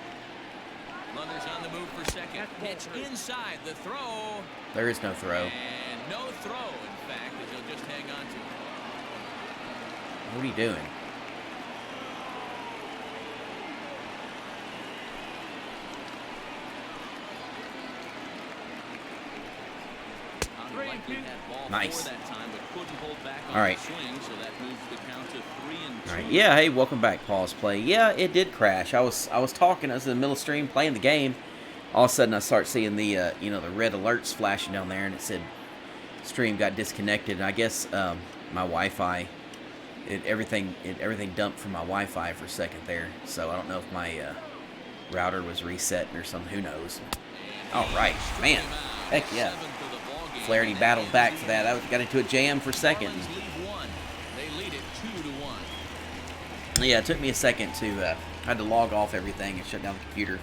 Runners on the move for second. Pitch inside the throw. There is no throw. And no throw, in fact, as he'll just hang on to it. What are you doing? Nice. All right. All right. Yeah. Hey, welcome back, Pause Play. Yeah, it did crash. I was talking. I was in the middle of stream playing the game. All of a sudden, I start seeing the the red alerts flashing down there, and it said stream got disconnected. And I guess my Wi-Fi, everything dumped from my Wi-Fi for a second there. So I don't know if my router was resetting or something. Who knows? All right, man. Heck yeah. Flaherty battled back for that. I got into a jam for a second. They lead it 2-1. Yeah, it took me a second to. I had to log off everything and shut down the computer.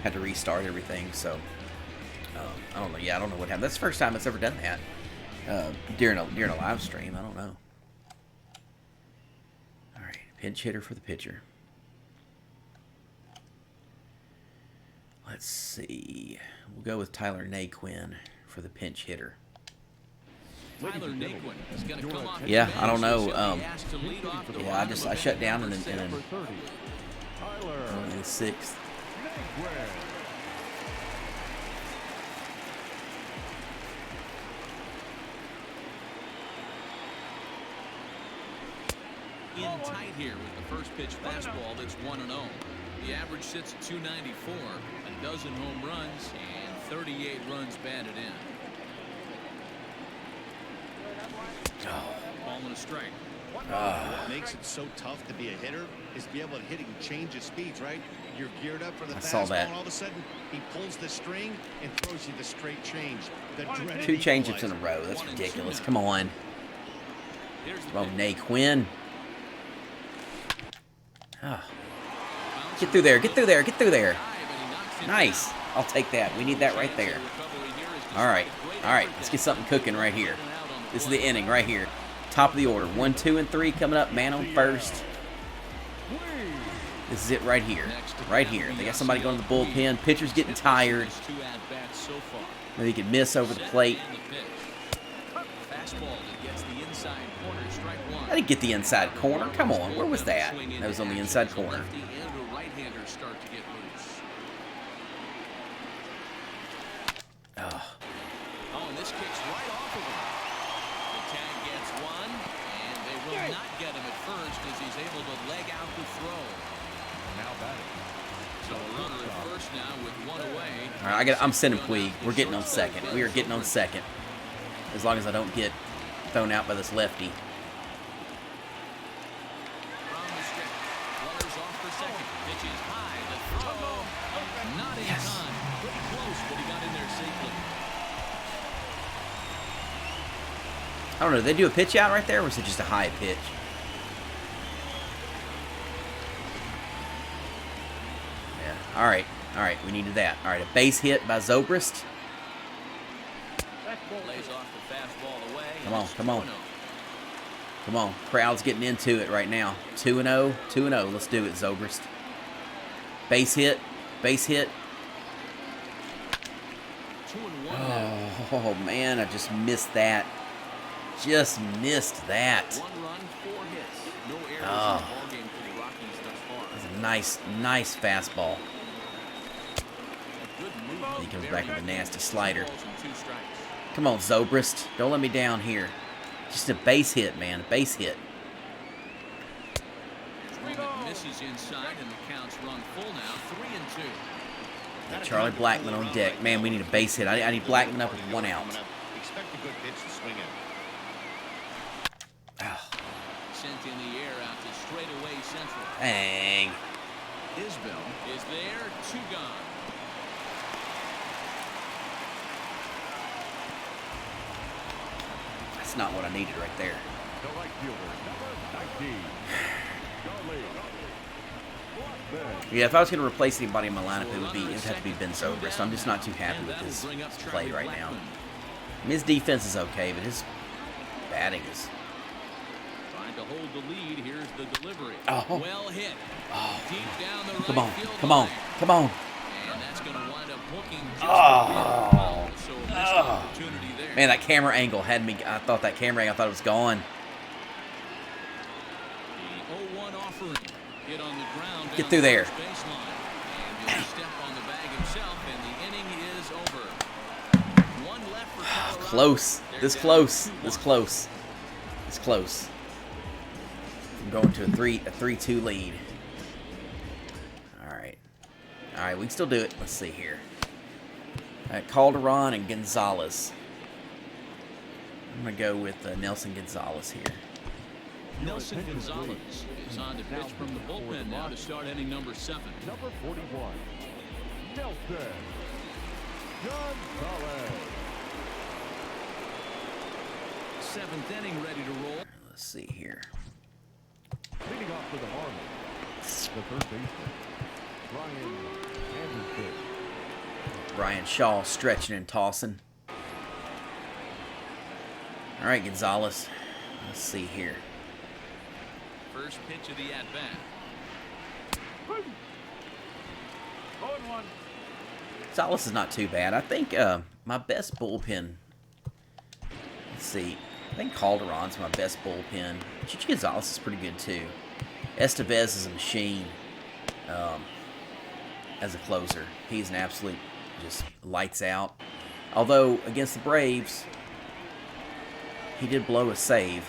Had to restart everything. So I don't know. Yeah, I don't know what happened. That's the first time it's ever done that during a live stream. I don't know. All right, pinch hitter for the pitcher. Let's see. We'll go with Tyler Naquin for the pinch hitter. Tyler Naquin is going to come off. Yeah, I don't know. Yeah, I shut down and then Number 30. Tyler in the 6th. In tight here with the first pitch fastball that's 1-0. The average sits at 294, a dozen home runs, and 38 runs batted in. Oh, Ball and a strike. What makes it so tough to be a hitter is to be able to hit and change of speeds, right? You're geared up for the fastball, and all of a sudden he pulls the string and throws you the straight change. The dreaded 2 changeups in a row. That's ridiculous. Come on. Come on, Naquin. Oh. Get through there. Get through there. Get through there. Nice. I'll take that. We need that right there. All right. All right. Let's get something cooking right here. This is the inning right here. Top of the order. 1, 2, and 3 coming up. Man on first. This is it right here. Right here. They got somebody going to the bullpen. Pitcher's getting tired. Maybe he could miss over the plate. I didn't get the inside corner. Come on. Where was that? That was on the inside corner. Oh. Oh, and this kicks right off of him. The tag gets one, and they will not get him at first as he's able to leg out the throw. Now batting. So a runner at first now with one away. All right, I'm sending Puig. We're getting on second. We are getting on second. As long as I don't get thrown out by this lefty. From the strip, runners off for second. Pitch is high. The throw, not in time. Pretty close, but he got in there safely. I don't know. Did they do a pitch out right there, or was it just a high pitch? Yeah. All right. All right. We needed that. All right. A base hit by Zobrist. Lays off the fastball away. Come on. Come on. Come on. Crowd's getting into it right now. 2-0. 2-0. Let's do it, Zobrist. Base hit. Base hit. 2-1. Oh, man. I just missed that. Just missed that. 1 run, 4 hits. No errors in the Oh. ballgame for the Rockies thus far. That's a nice fastball. A good move. He comes back with a nasty slider. 2 balls and 2 strikes. Come on, Zobrist. Don't let me down here. Just a base hit, man. A base hit. One that misses inside, and the count's run full now. 3-2. Charlie Blackmon on deck. Man, we need a base hit. I need Blackmon up with 1 out. Expect a good pitch to swing at. Oh, Sent in the air out to straightaway central. dang. Isbell is there, 2 gone. That's not what I needed right there. The right fielder, number 19. Charlie. Yeah, if I was going to replace anybody in my lineup, it would have to be Ben Zobrist. I'm just not too happy with his play right now. I mean, his defense is okay, but his batting is... Trying to hold the lead. Here's the delivery. Oh. Well hit. Oh. Deep down the right Come on, field come on, line. come on. And that's going to wind up hooking just Oh. so a missed opportunity there. Man, that camera angle had me... I thought that camera angle, I thought it was gone. The 0-1 offering. Hit on the ground. Get through there. Baseline. And he'll step on the bag himself, and the inning is over. 1 left for Colorado. Close. They're This down close. 2-1. This close. It's close. I'm going to a 3-2 lead. All right. All right, we can still do it. Let's see here. Calderon and Gonzalez. I'm going to go with Nelson Gonzalez here. Nelson Gonzalez is on to pitch from the bullpen now to start inning number 7. Number 41. Nelson Gonzalez. 7th inning ready to roll. Let's see here. Leading off for the Marlins. The third baseman, Brian Anderson. Brian Shaw stretching and tossing. All right, Gonzalez. Let's see here. First pitch of the at-bat. Gonzalez is not too bad. I think my best bullpen. Let's see. I think Calderon's my best bullpen. Chichi Gonzalez is pretty good too. Estevez is a machine as a closer. He's an absolute just lights out. Although against the Braves, he did blow a save.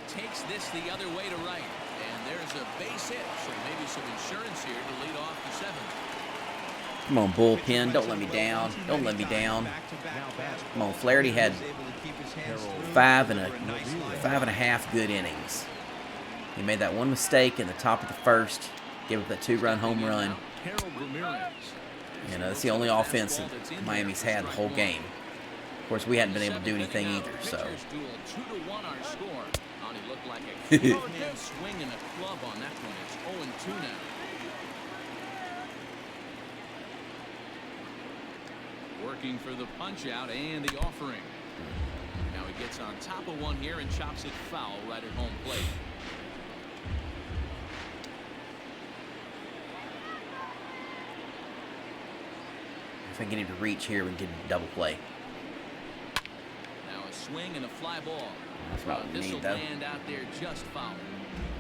Takes this the other way to right. And there's a base hit, so maybe some insurance here to lead off the 7th. Come on, bullpen. Don't let me down. Don't let me down. Come on, Flaherty had 5.5 good innings. He made that one mistake in the top of the first, gave up that 2-run home run. And that's the only offense that Miami's had the whole game. Of course, we hadn't been able to do anything either, so. Swinging a club on that one. It's 0-2 now. Working for the punch out and the offering. Now he gets on top of one here and chops it foul right at home plate. If I get him to reach here, we can get him to double play. Now a swing and a fly ball. That's not what we need, though. Land out there just foul.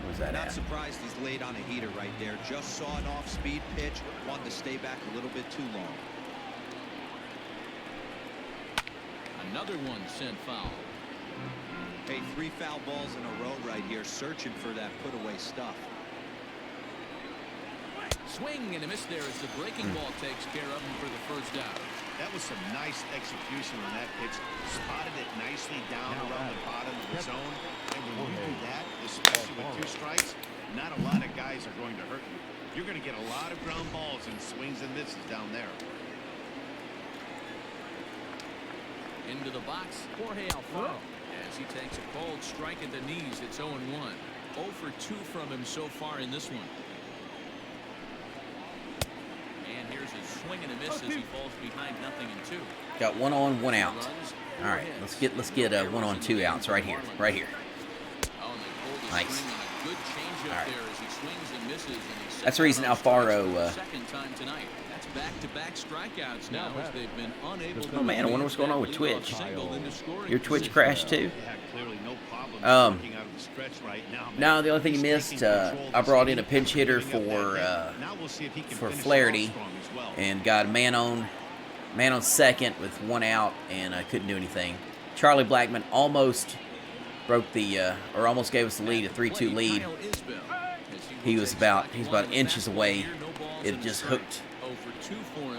Where's that Not at? surprised he's laid on a heater right there. Just saw an off-speed pitch. Wanted to stay back a little bit too long. Another one sent foul. Hey, 3 foul balls in a row right here, searching for that put-away stuff. Swing and a miss there as the breaking ball takes care of him for the first out. That was some nice execution on that pitch. Spotted it nicely down around the bottom of the zone. And when you do that, especially with 2 strikes, not a lot of guys are going to hurt you. You're going to get a lot of ground balls and swings and misses down there. Into the box, Jorge Alfaro. As he takes a cold strike at the knees, it's 0-1. 0 for 2 from him so far in this one. And here's a swing and a miss as he falls behind 0-2. Got 1 on, 1 out. All right, let's get 1 on, 2 outs right here, right here. Nice. All right. That's the reason Alfaro. Second time tonight. That's back-to-back strikeouts now as they've been unable to. Oh man, I wonder what's going on with Twitch. Your Twitch crashed too? Yeah, clearly no problem working out of the stretch right now. No, the only thing you missed, I brought in a pinch hitter for Flaherty, and got a man on second with 1 out, and I couldn't do anything. Charlie Blackmon almost broke the, or almost gave us the lead, a 3-2 lead. He's about inches away. It just hooked,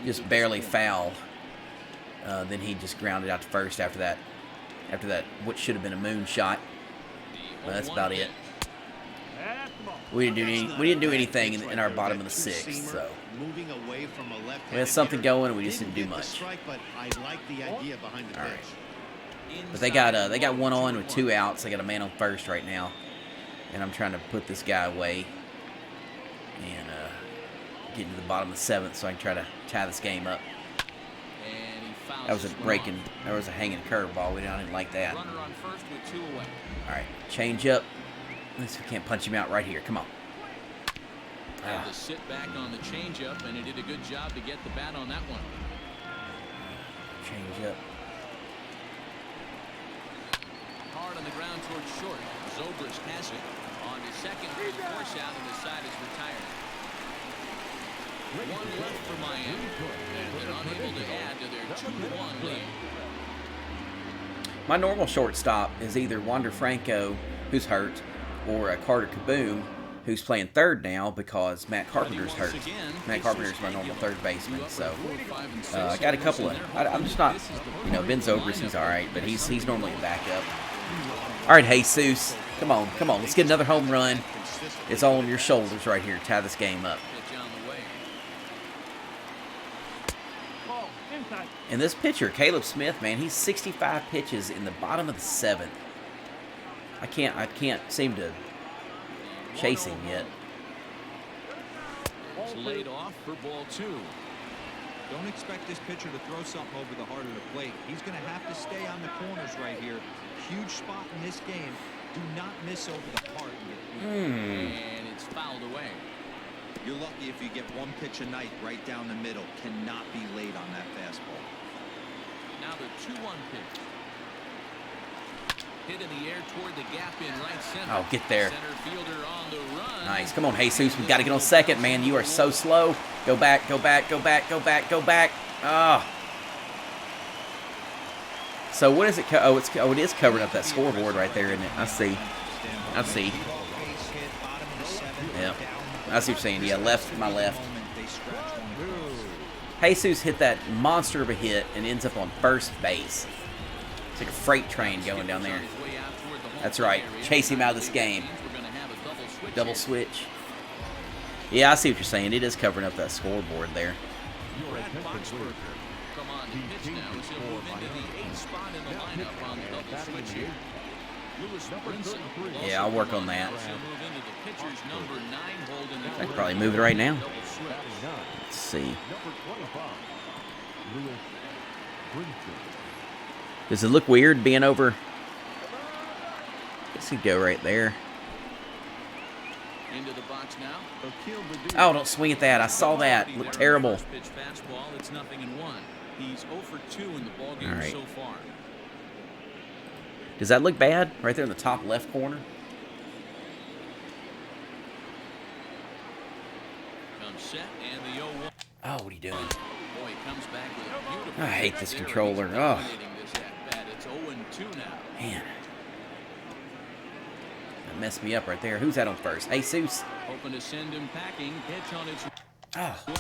just barely foul. Then he just grounded out to first after that, what should have been a moon shot. That's about it. We didn't do anything in our bottom of the 6th, so we had something going, and we just didn't do much. All right. But they got 1 on with 2 outs. They got a man on first right now, and I'm trying to put this guy away and get into the bottom of the 7th so I can try to tie this game up. That was a hanging curveball. I didn't like that. All right, change up. At least we can't punch him out right here. Come on. Had to sit back on the changeup, and he did a good job to get the bat on that one. Change up. Hard on the ground towards short. Zobrist has it. On to second, force out, and the side is retired. 1 left for Miami, and they're unable to add to their 2-1 lead. My normal shortstop is either Wander Franco, who's hurt, or Carter Kaboom, who's playing third now because Matt Carpenter's hurt. Matt Carpenter's my normal third baseman, so I got a couple of. I'm just not, Ben Zobrist, he's all right, but he's normally a backup. All right, Jesus, come on, let's get another home run. It's all on your shoulders right here. Tie this game up. And this pitcher, Caleb Smith, man, he's 65 pitches in the bottom of the 7th. I can't seem to chase him yet. It's laid off for ball 2. Don't expect this pitcher to throw something over the heart of the plate. He's going to have to stay on the corners right here. Huge spot in this game. Do not miss over the heart. And it's fouled away. You're lucky if you get 1 pitch a night right down the middle. Cannot be late on that fastball. Now the 2-1 pitch. Hit in the air toward the gap in right center. Oh, get there. Center fielder on the run. Nice. Come on, Jesus. We got to get on second, man. You are so slow. Go back. Ah. So what is it? It is covering up that scoreboard right there, isn't it? I see. Yeah. I see what you're saying. Yeah, my left. Jesus hit that monster of a hit and ends up on first base. It's like a freight train going down there. That's right. Chase him out of this game. Double switch. Yeah, I see what you're saying. It is covering up that scoreboard there. Come on, the pitch now as he'll move into the 8th spot in the lineup on the double switch here. Yeah, I'll work on that. He'll move into the pitcher's number 9 hold in the I could probably move it right now. double switch. Let's see. Does it look weird being over? Guess he'd go right there. Into the box now. Oh, don't swing at that. I saw that. It looked terrible. First pitch fastball. It's 0-1. He's 0 for 2 in the ballgame All right. so far. Does that look bad? Right there in the top left corner? Comes set and the 0-1. Oh, what are you doing? Boy, he comes back with a beautiful I hate hit this there. controller. He's Oh. dominating this at-bat. It's 0-2 now. Man. That messed me up right there. Who's that on first? Jesus. Hoping to send him packing. Pitch on its Oh. way.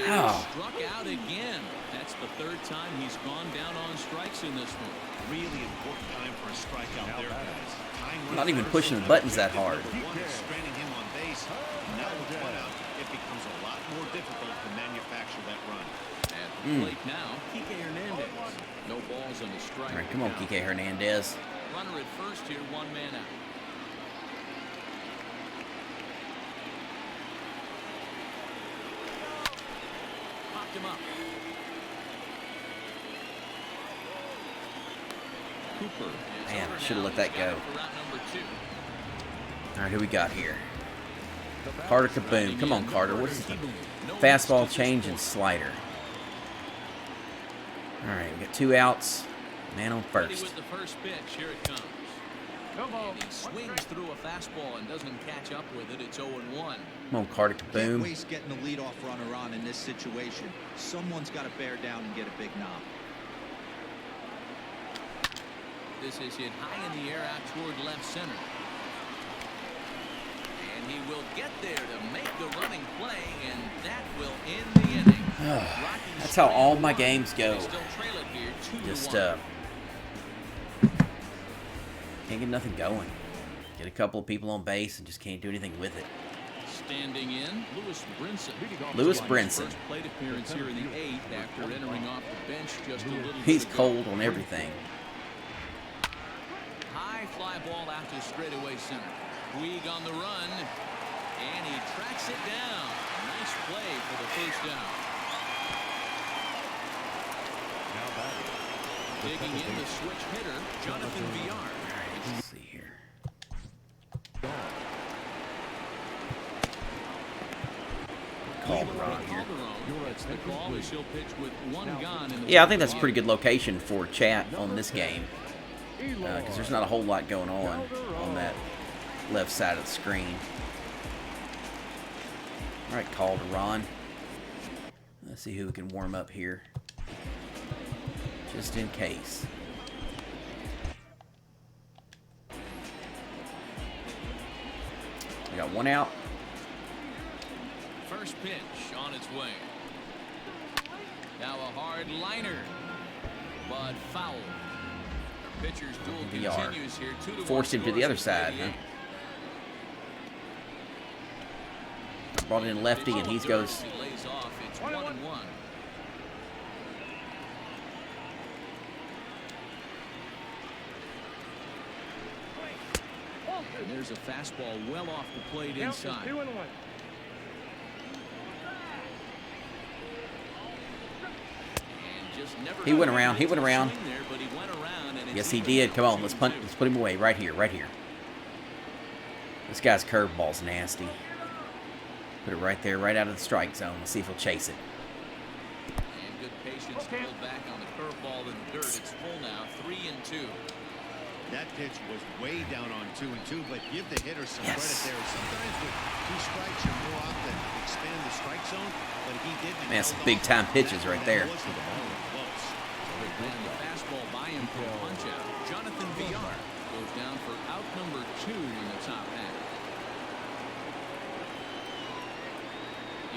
And Oh. struck out again. That's the 3rd time he's gone down on strikes in this one. Really important time for a strikeout there, guys. Time Not even pushing the buttons that hard. One is stranding him on base. Now with one out, it becomes a lot more difficult to manufacture that run. At the plate now, Kike Hernandez. No balls on the strike. All right, come on, Kike Hernandez. Runner at first here, 1 man out. Popped him up. Cooper. is Man, I over should've now. let that He's got go. it for route number 2. All right, who we got here? Carter Kaboom. Come on, Carter. What is it? Fastball, change, and slider. All right, we got 2 outs. Man on Ready first. with the first pitch. Here it comes. And he swings through a fastball and doesn't catch up with it. It's 0-1. Come on, Carter Can't Kaboom. waste getting the leadoff runner on in this situation. Someone's got to bear down and get a big knob. This is hit high in the air out toward left center. And he will get there to make the running play, and that will end the inning. Rockies That's how all my trail games go. They still trail it here 2-1. Just can't get nothing going. Get a couple of people on base and just can't do anything with it. Standing in, Lewis Brinson. Lewis His Brinson. First plate appearance here in the 8th after entering off the bench just a little He's bit ago. cold on everything. High fly ball out to straightaway center. Puig on the run, and he tracks it down. Nice play for the first down. Digging in the switch hitter, Jonathan Villar. Let's see here. Calderon here. Gets the call as he'll pitch with 1 gone in the Yeah, I think that's a pretty good location for chat on this game. Because there's not a whole lot going on that left side of the screen. All right, Calderon. Let's see who we can warm up here. Just in case. We got 1 out. First pitch on its way. Now a hard liner, but foul. Pitcher's duel VR. continues here. 2-1 Forced him to the scores other in side, huh? 38. Brought in lefty, and he goes. He lays off. It's 1-1. And there's a fastball well off the plate inside. He went around. He went around. There, Yes, he did. Come on, let's punt. Let's put him away right here. Right here. This guy's curveball's nasty. Put it right there, right out of the strike zone. Let's see if he'll chase it. And good patience to pull back on the curveball in the dirt. It's full now, 3-2. That pitch was way down on 2-2, but give the hitter some Yes. credit there. Sometimes with 2 strikes, you're more often expand the strike zone, but he didn't. Man, some big-time pitches right there. And the fastball by him for a punch out. Jonathan Villar goes down for out number 2 in the top half.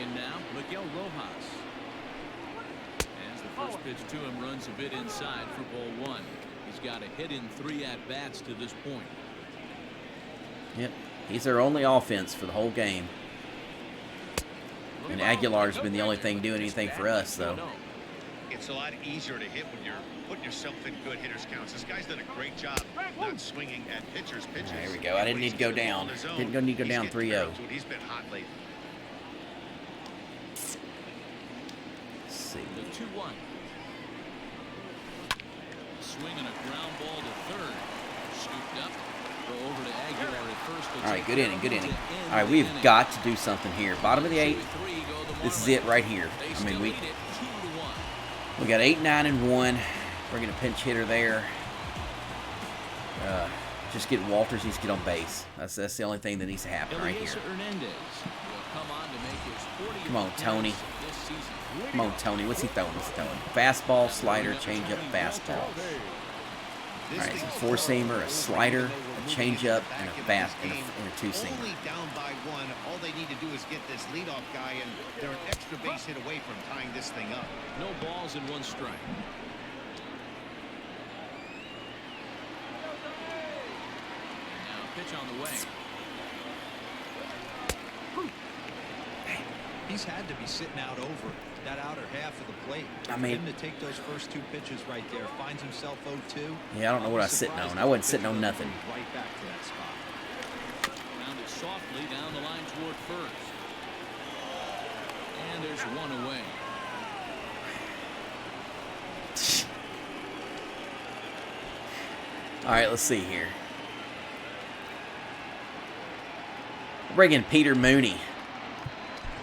In now, Miguel Rojas. First pitch to him runs a bit inside for ball 1. He's got a hit in 3 at-bats to this point. Yep, he's their only offense for the whole game. And Aguilar's been the only thing doing anything for us, though. It's a lot easier to hit when you're putting yourself in good hitters counts. This guy's done a great job not swinging at pitchers' pitches. There we go. I didn't need to go down. Didn't need to go down 3-0. He's been hot lately. Let's see. The 2-1. Swing and a ground ball to third. Scooped up. Go over to Aguilar at first. All right, good inning, good inning. All right, we've got to do something here. Bottom of the 8th. This is it right here. I mean, we got 8, 9, and 1. Bringing a pinch hitter there. Just get Walters needs to get on base. That's the only thing that needs to happen right here. Come on, Tony. Come on, Tony. What's he throwing? Fastball, slider, changeup, fastball. All right, it's a 4-seamer, a slider, a changeup, and a 2-seamer. Only down by 1. All they need to do is get this leadoff guy, and they're an extra base hit away from tying this thing up. No balls and 1 strike. Now pitch on the way. He's had to be sitting out over that outer half of the plate. I mean, him to take those first 2 pitches right there, finds himself 0-2. Yeah, I don't know what I was sitting on. I wasn't sitting on nothing. Right back to that spot. Grounded softly down the line toward first. And there's 1 away. All right, let's see here. Bring in Peter Mooney.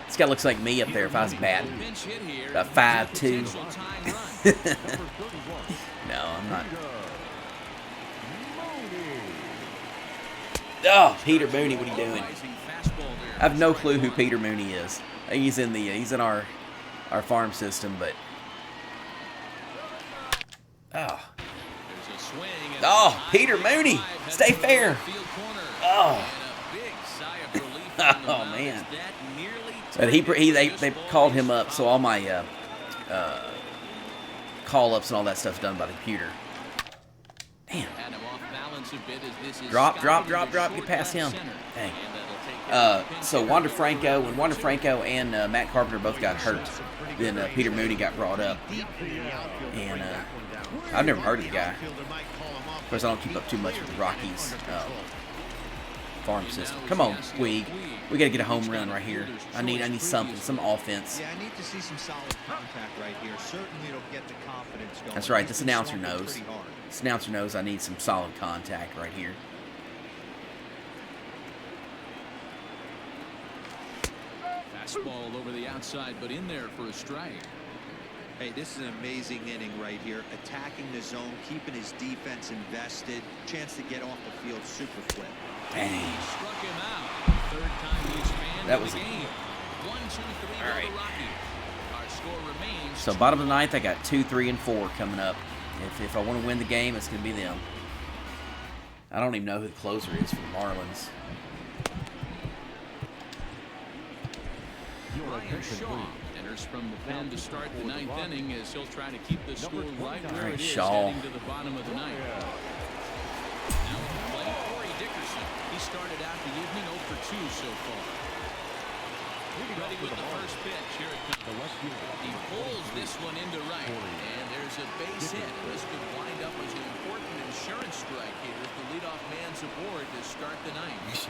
This guy looks like me up there if I was batting. About 5'2". No, I'm not. Oh, Peter Mooney, what are you doing? I have no clue who Peter Mooney is. He's in our farm system, but oh, Peter Mooney, stay fair. Oh, oh man. But they called him up, so all my call-ups and all that stuff's done by the computer. Damn. Drop, get past him. Dang. So Wander Franco and Matt Carpenter both got hurt. Then Peter Mooney got brought up. And I've never heard of the guy. Of course, I don't keep up too much with the Rockies farm system. Come on, we got to get a home run right here. I need something, some offense. Yeah, I need to see some solid contact right here. Certainly it'll get the confidence going. That's right. This announcer knows. This announcer knows I need some solid contact right here. Fastball over the outside, but in there for a strike. Hey, this is an amazing inning right here. Attacking the zone, keeping his defense invested. Chance to get off the field super quick. Dang. Struck him out. Third time he's fanned That was the game. 1, 2, 3 all right. the Rockies. Our score remains. So bottom of the 9th, I got 2, 3, and 4 coming up. If I want to win the game, it's going to be them. I don't even know who the closer is for the Marlins. Ryan Shaw enters from the pen to start the 9th inning as he'll try to keep the score right where it is heading to the bottom of the 9th. Now at the plate, Corey Dickerson. He started out the evening 0 for 2 so far. Ready with the first pitch. Here it comes. He pulls this one into right, and there's a base hit. This could wind up as an important insurance strike here if the leadoff man's aboard to start the 9th.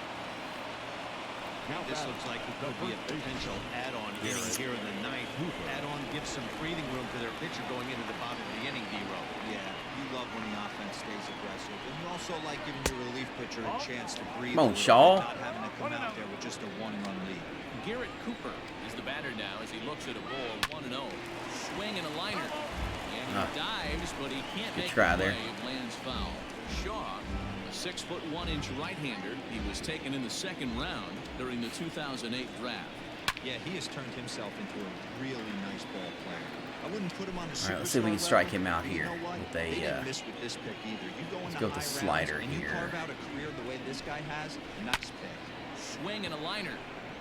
This looks like it could be a potential add-on inning here in the 9th. Add-on gives some breathing room to their pitcher going into the bottom of the inning, D-Row. Yeah, you love when the offense stays aggressive. And you also like giving your relief pitcher a chance to breathe. Come on, Shaw. Not having to come out there with just a 1-run lead. Garrett Cooper is the batter now as he looks at a ball 1-0. Swing and a liner. And he dives, but he can't make try the there. play. It lands foul. Shaw, a 6'1" right-hander. He was taken in the 2nd round during the 2008 draft. Yeah, he has turned himself into a really nice ball player. I wouldn't put him on the All right, let's see if we can strike him out here with They didn't a. miss with this pick either. You go let's into go with the high slider rounds and you here. carve out a career the way this guy has. Nice pick. Swing and a liner.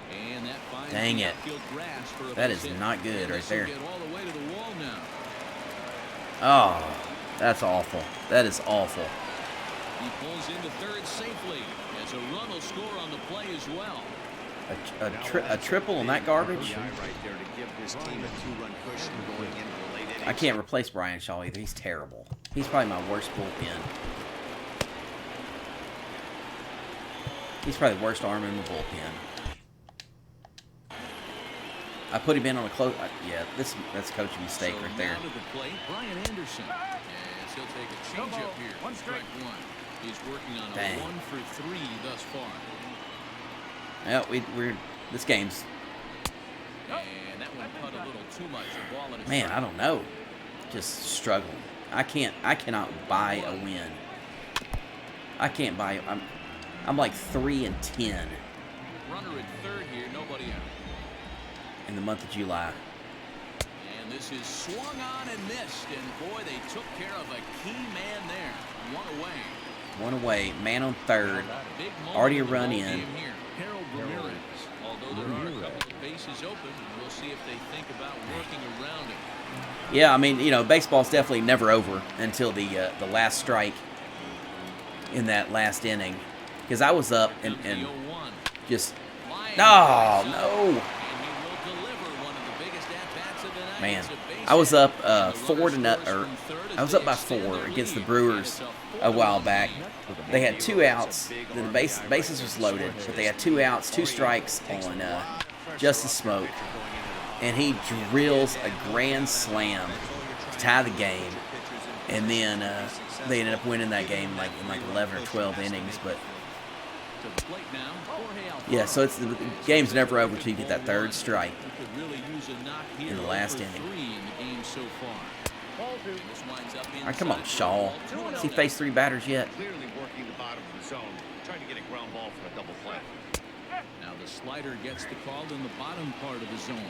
And that finds Dang the it. outfield grass for a That base is hit. not good And right this will there. Get all the way to the wall now. Oh, that's awful. That is awful. He pulls into third safely as a run will score on the play as well. A triple on that garbage? Guy right there to give this team a 2-run cushion going into the late innings. I can't replace Brian Shaw either. He's terrible. He's probably my worst bullpen. He's probably the worst arm in the bullpen. I put him in on a close. Yeah, that's coaching mistake So right there. now to the plate, Brian Anderson. Yes, he'll take a changeup here. Strike one. He's working on a Dang. 1 for 3 thus far. Yeah, we're this game's. And that one cut a little too much. A ball and a Man, strike. I don't know. Just struggling. I cannot buy a win. I can't buy. I'm like 3-10 Runner at third here, nobody out. in the month of July. And this is swung on and missed. And boy, they took care of a key man there. One away. One away, man on third. Big moment Already a in the run ball in. game here. Harold Ramirez. Although there are a couple of bases open, we'll see if they think about working around it. Yeah, I mean, you know, baseball's definitely never over until the last strike in that last inning. Because I was up and The 0-1. just Flying no. And he will deliver one of the biggest at-bats of the night. Man, It's a base I was hit. up And the 4 to runner nut, scores or from third as I was they up by extend 4 their against the lead. Brewers And it's a while 4-1 back. lead. They had 2 outs. The bases was loaded, but they had 2 outs, 2 strikes on Justice Smoke, and he drills a grand slam to tie the game, and then they ended up winning that game in like 11 or 12 innings. But To the plate now, Jorge Alfaro. yeah, so it's the game's never over till you get that third strike. He could really use a knock here in the last 0 for inning. 3 in the game so far. And this winds up All right, come on, inside Shaw. for a ball, Has he 2-0 faced 3 batters yet? Clearly working the bottom of the zone, trying to get a ground ball for a double play. Now the slider gets the call in the bottom part of the zone.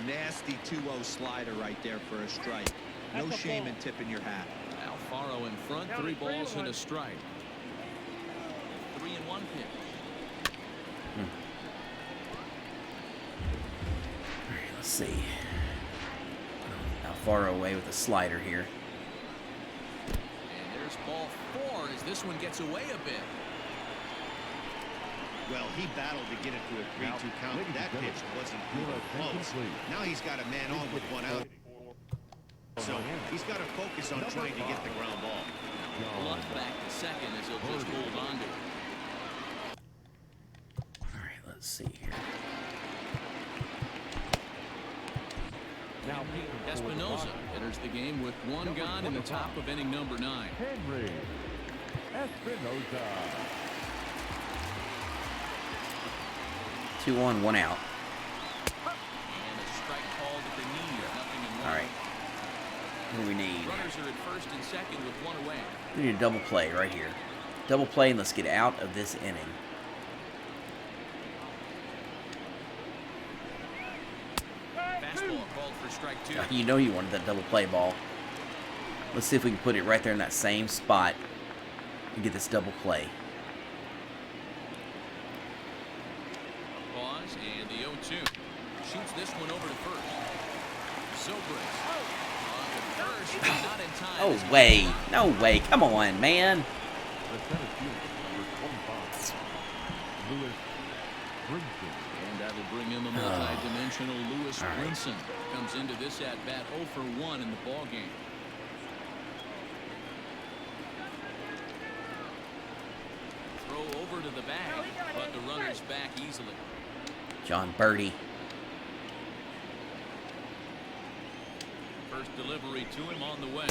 Nasty 2-0 slider right there for a strike. No shame in tipping your hat. Alfaro in front, 3 balls and a strike. 3-1 pitch. All right, let's see. Alfaro away with a slider here. And there's ball 4 as this one gets away a bit. Well, he battled to get it to a 3-2 count. That pitch wasn't even close. Now he's got a man on with 1 out. So he's got to focus on trying to get the ground ball. Bluff back to second as he'll just hold on to it. All right, let's see here. Now Espinosa enters the game with 1 gone in the top of inning number 9. Henry Espinosa. 2-1, 1 out. And a strike called at the knee. Nothing in 1. All right. What do we need? Runners are at first and second with 1 away. We need a double play right here. Double play, and let's get out of this inning. Fastball called for strike 2. You know you wanted that double play ball. Let's see if we can put it right there in that same spot and get this double play. Pause and the 0-2. Shoots this one over to first. Sobris on to first, but not in time. Oh, way. No way. Come on, man. The center fielder, number 25, Lewis Brinson. And that'll bring in the multi-dimensional Lewis All right. Brinson. Comes into this at-bat 0 for 1 in the ballgame. Throw over to the bag, but the runner's back easily. John Birdie. First delivery to him on the way.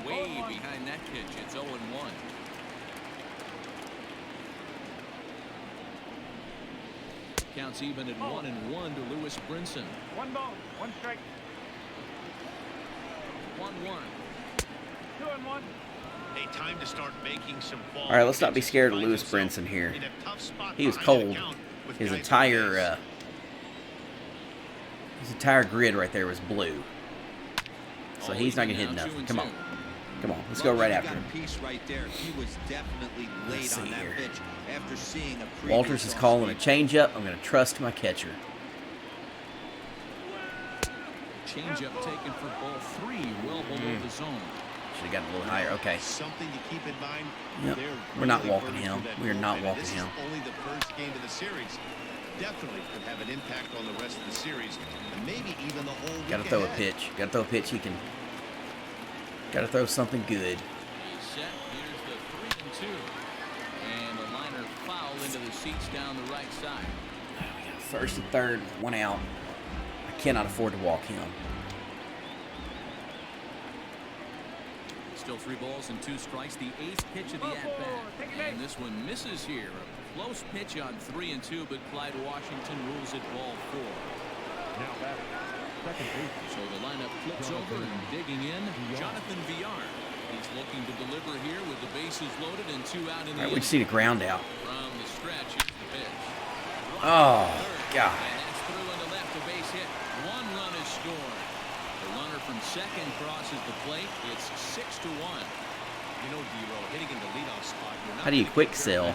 Way behind that pitch. It's 0-1. Counts even at 1-1 to Lewis Brinson. 1 ball, 1 strike, 1-1. 2-1. Hey, time to start making some balls. All right, let's not be scared of Lewis Brinson here. In a tough spot He was behind the cold. count with His guys entire on grid right there was blue. So he's not gonna hit nothing. Come on. Come on, let's go right after him. Got a piece right there. He was definitely late Let's on see that here. pitch after seeing a previous Walters is off calling a speed. changeup. I'm going to trust my catcher. Changeup taken for ball 3, well below the zone. Should have gotten a little higher. Okay. Something to keep in mind. Yep. They're We're not really walking burning him. through that We are not bullpen, and walking this him. is only the first game of the series. Definitely could have an impact on the rest of the series, and maybe even the whole week Got to throw a ahead. pitch. Got to throw a pitch. He can. Got to throw something good. He's set. Here's the 3-2. And a liner foul into the seats down the right side. First and third, one out. I cannot afford to walk him. Still 3 balls and 2 strikes. The 8th pitch of the at-bat. And this one misses here. A close pitch on 3-2, but Clyde Washington rules it ball 4. Now batting, second base. So the lineup flips over and digging in, Jonathan Villar. He's looking to deliver here with the bases loaded and 2 out in the All right, we inning. just need a ground out. From the stretch, here's the pitch. Oh, Third, God. And that's through into left, a base hit. 1 run is scored. The runner from second crosses the plate. It's 6-1. You know, D-Roll, hitting in the leadoff spot. You're not How do you gonna quick get sell? very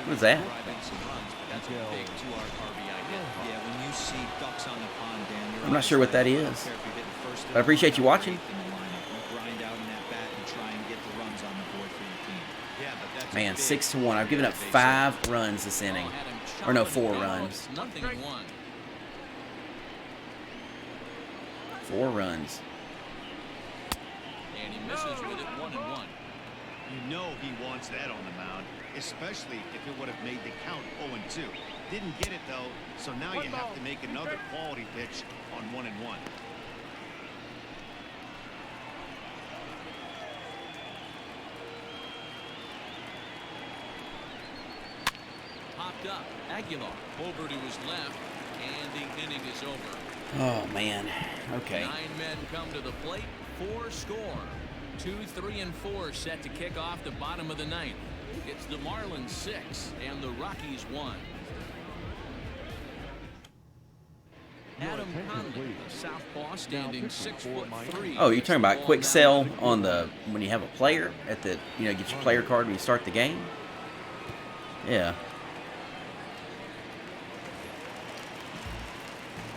What is that? driving some runs, but that's a big 2 RBI hit. Yeah, when you see ducks on the pond, Dan, you're I'm not sure what that obviously- I don't is. care if you're hitting first in But I appreciate the you lineup or watching. 8th in the lineup. You grind out in that bat and try and get the runs on the board for your team. Yeah, but that's a Man, big 6-1. I've given up base hit. 5 runs this inning. Had him Or no, chopping 4 it down. runs. It's 0-1. 4 runs. And he misses with it 1-1. You know he wants that on the mound, especially if it would have made the count 0-2. Didn't get it though, so now you have to make another quality pitch on 1-1. Popped up. Aguilar over to his left, and the inning is over. Oh, man. Okay. 9 men come to the plate. 4 score. 2, 3, and 4 set to kick off the bottom of the 9th. It's the Marlins 6 and the Rockies 1. Adam Conley, the southpaw, standing 6'3". Oh, you're talking about quick sell on the when you have a player at the get your player card when you start the game. Yeah.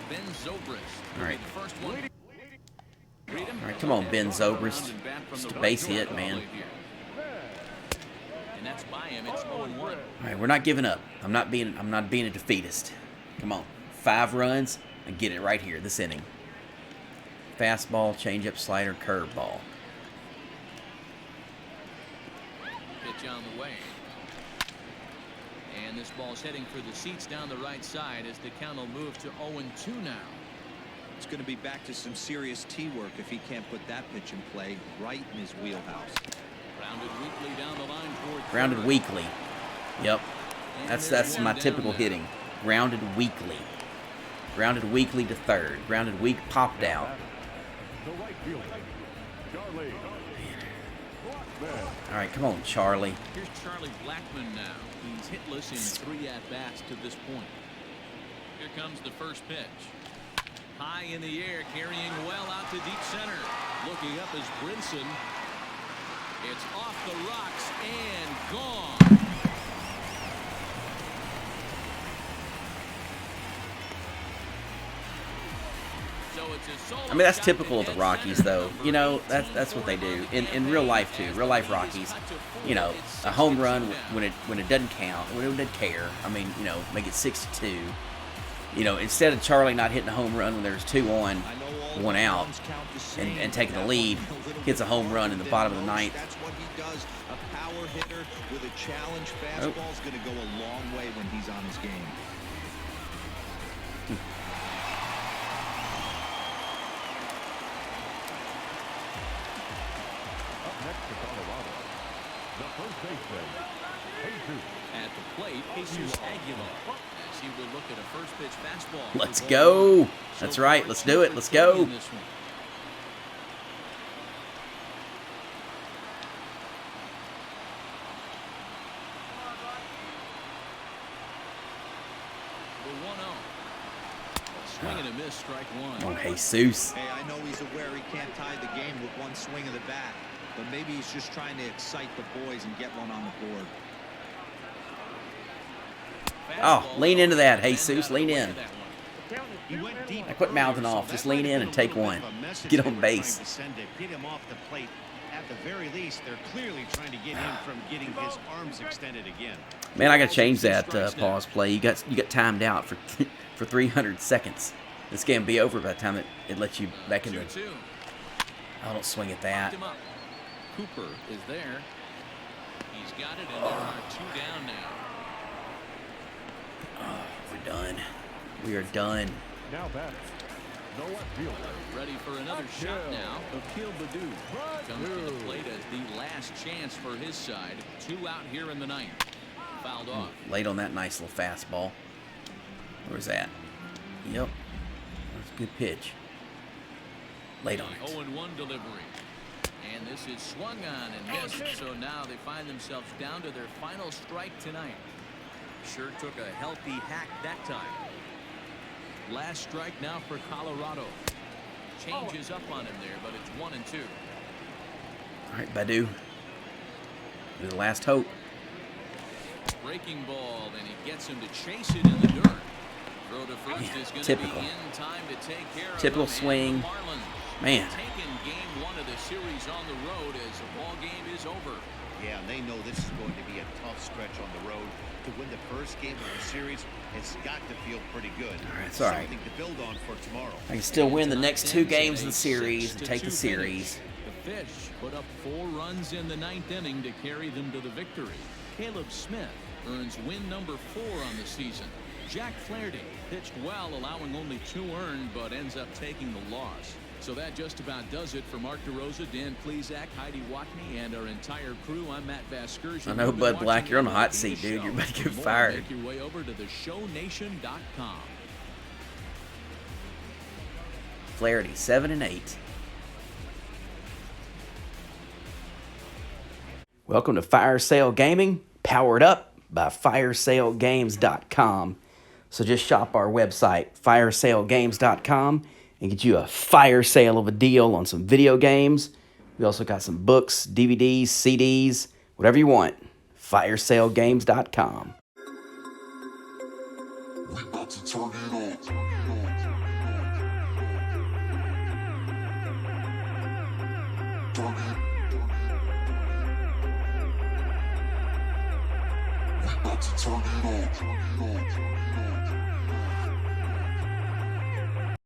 Ben Zobrist. All right. The first one. All right, come on, Ben Zobrist. Just a base hit, man. And that's by him. It's 0-1. All right, we're not giving up. I'm not being a defeatist. Come on, 5 runs and get it right here this inning. Fastball, changeup, slider, curveball. Pitch on the way. And this ball's heading for the seats down the right side as the count will move to 0-2 now. It's going to be back to some serious tee work if he can't put that pitch in play right in his wheelhouse. Grounded weakly down the line toward Grounded third. weakly. Yep. And That's there's my one typical down now. hitting. Grounded weakly. Grounded weakly to third. Grounded weak, popped out. The right fielder, Charlie Blackman. All right, come on, Charlie. Here's Charlie Blackman now. He's hitless in 3 at-bats to this point. Here comes the first pitch. High in the air, carrying well out to deep center. Looking up is Brinson. It's off the rocks and gone. So it's a solo I mean, that's shot typical of to the dead Rockies, center. though. You know, that's what they do in real life too. Real life Rockies. You know, a home run when it doesn't count, when it doesn't care. I mean, make it 6-2. Instead of Charlie not hitting a home run when there's 2 on, 1 out, and taking the lead, hits a home run in the bottom of the 9th. That's what he does. A power hitter with a challenge fastball is going to go a long way when he's on his game. Up next to Colorado, the first baseman, Jesus. At the plate, Jesus Aguilar. As he will look at a first pitch fastball. Let's go. That's right. Let's do it. Let's go. In this one. The 1-0. Swing and a miss, strike 1. Oh, Jesus. Hey, I know he's aware he can't tie the game with one swing of the bat, but maybe he's just trying to excite the boys and get one on the board. Oh, lean into that, Jesus. Lean in. He went deep I quit mouthing off. Just lean in and take one. Get on base. Get him off the plate. At the very least, they're clearly trying to get him from getting his arms extended again. Man, I gotta change that pause play. You got timed out for for 300 seconds. This game will be over by the time it lets you back in the. I don't swing at that. Cooper is there. He's got it, and there are 2 down now. Oh, we're done. We are done. Now batter. No left fielder. Ready for another shot now. Akil Baddoo comes to the plate as the last chance for his side. 2 out here in the 9th. Fouled off. Late on that nice little fastball. Where's that? Yep. That's a good pitch. Late on it. 0-1 delivery. And this is swung on and missed. So now they find themselves down to their final strike tonight. Sure took a healthy hack that time. Last strike now for Colorado. Changes up on him there, but it's 1-2. All right, Baddoo. You're the last hope. Breaking ball, and he gets him to chase it in the dirt. Throw to first is going to be in time to take care of Typical them. swing. Marlins Man. taking game 1 of the series on the road as the ball game is over. Yeah, and they know this is going to be a tough stretch on the road. To win the first game of the series, it's got to feel pretty good. All right, it's all right. Something to build on for tomorrow. I can still win the next 2 games of the series and take the series. The Fish put up 4 runs in the 9th inning to carry them to the victory. Caleb Smith earns win number 4 on the season. Jack Flaherty pitched well, allowing only 2 earned, but ends up taking the loss. So that just about does it for Mark DeRosa, Dan Plesac, Heidi Watney, and our entire crew. I'm Matt Vasgersian. I know, Bud Black, you're on the hot seat, dude. You're about to get fired. Make your way over to theshownation.com. Flaherty, 7-8. Welcome to Fire Sale Gaming, powered up by firesalegames.com. So just shop our website, firesalegames.com, and get you a fire sale of a deal on some video games. We also got some books, DVDs, CDs, whatever you want. Firesalegames.com. We about to turn it on. We about to turn it on.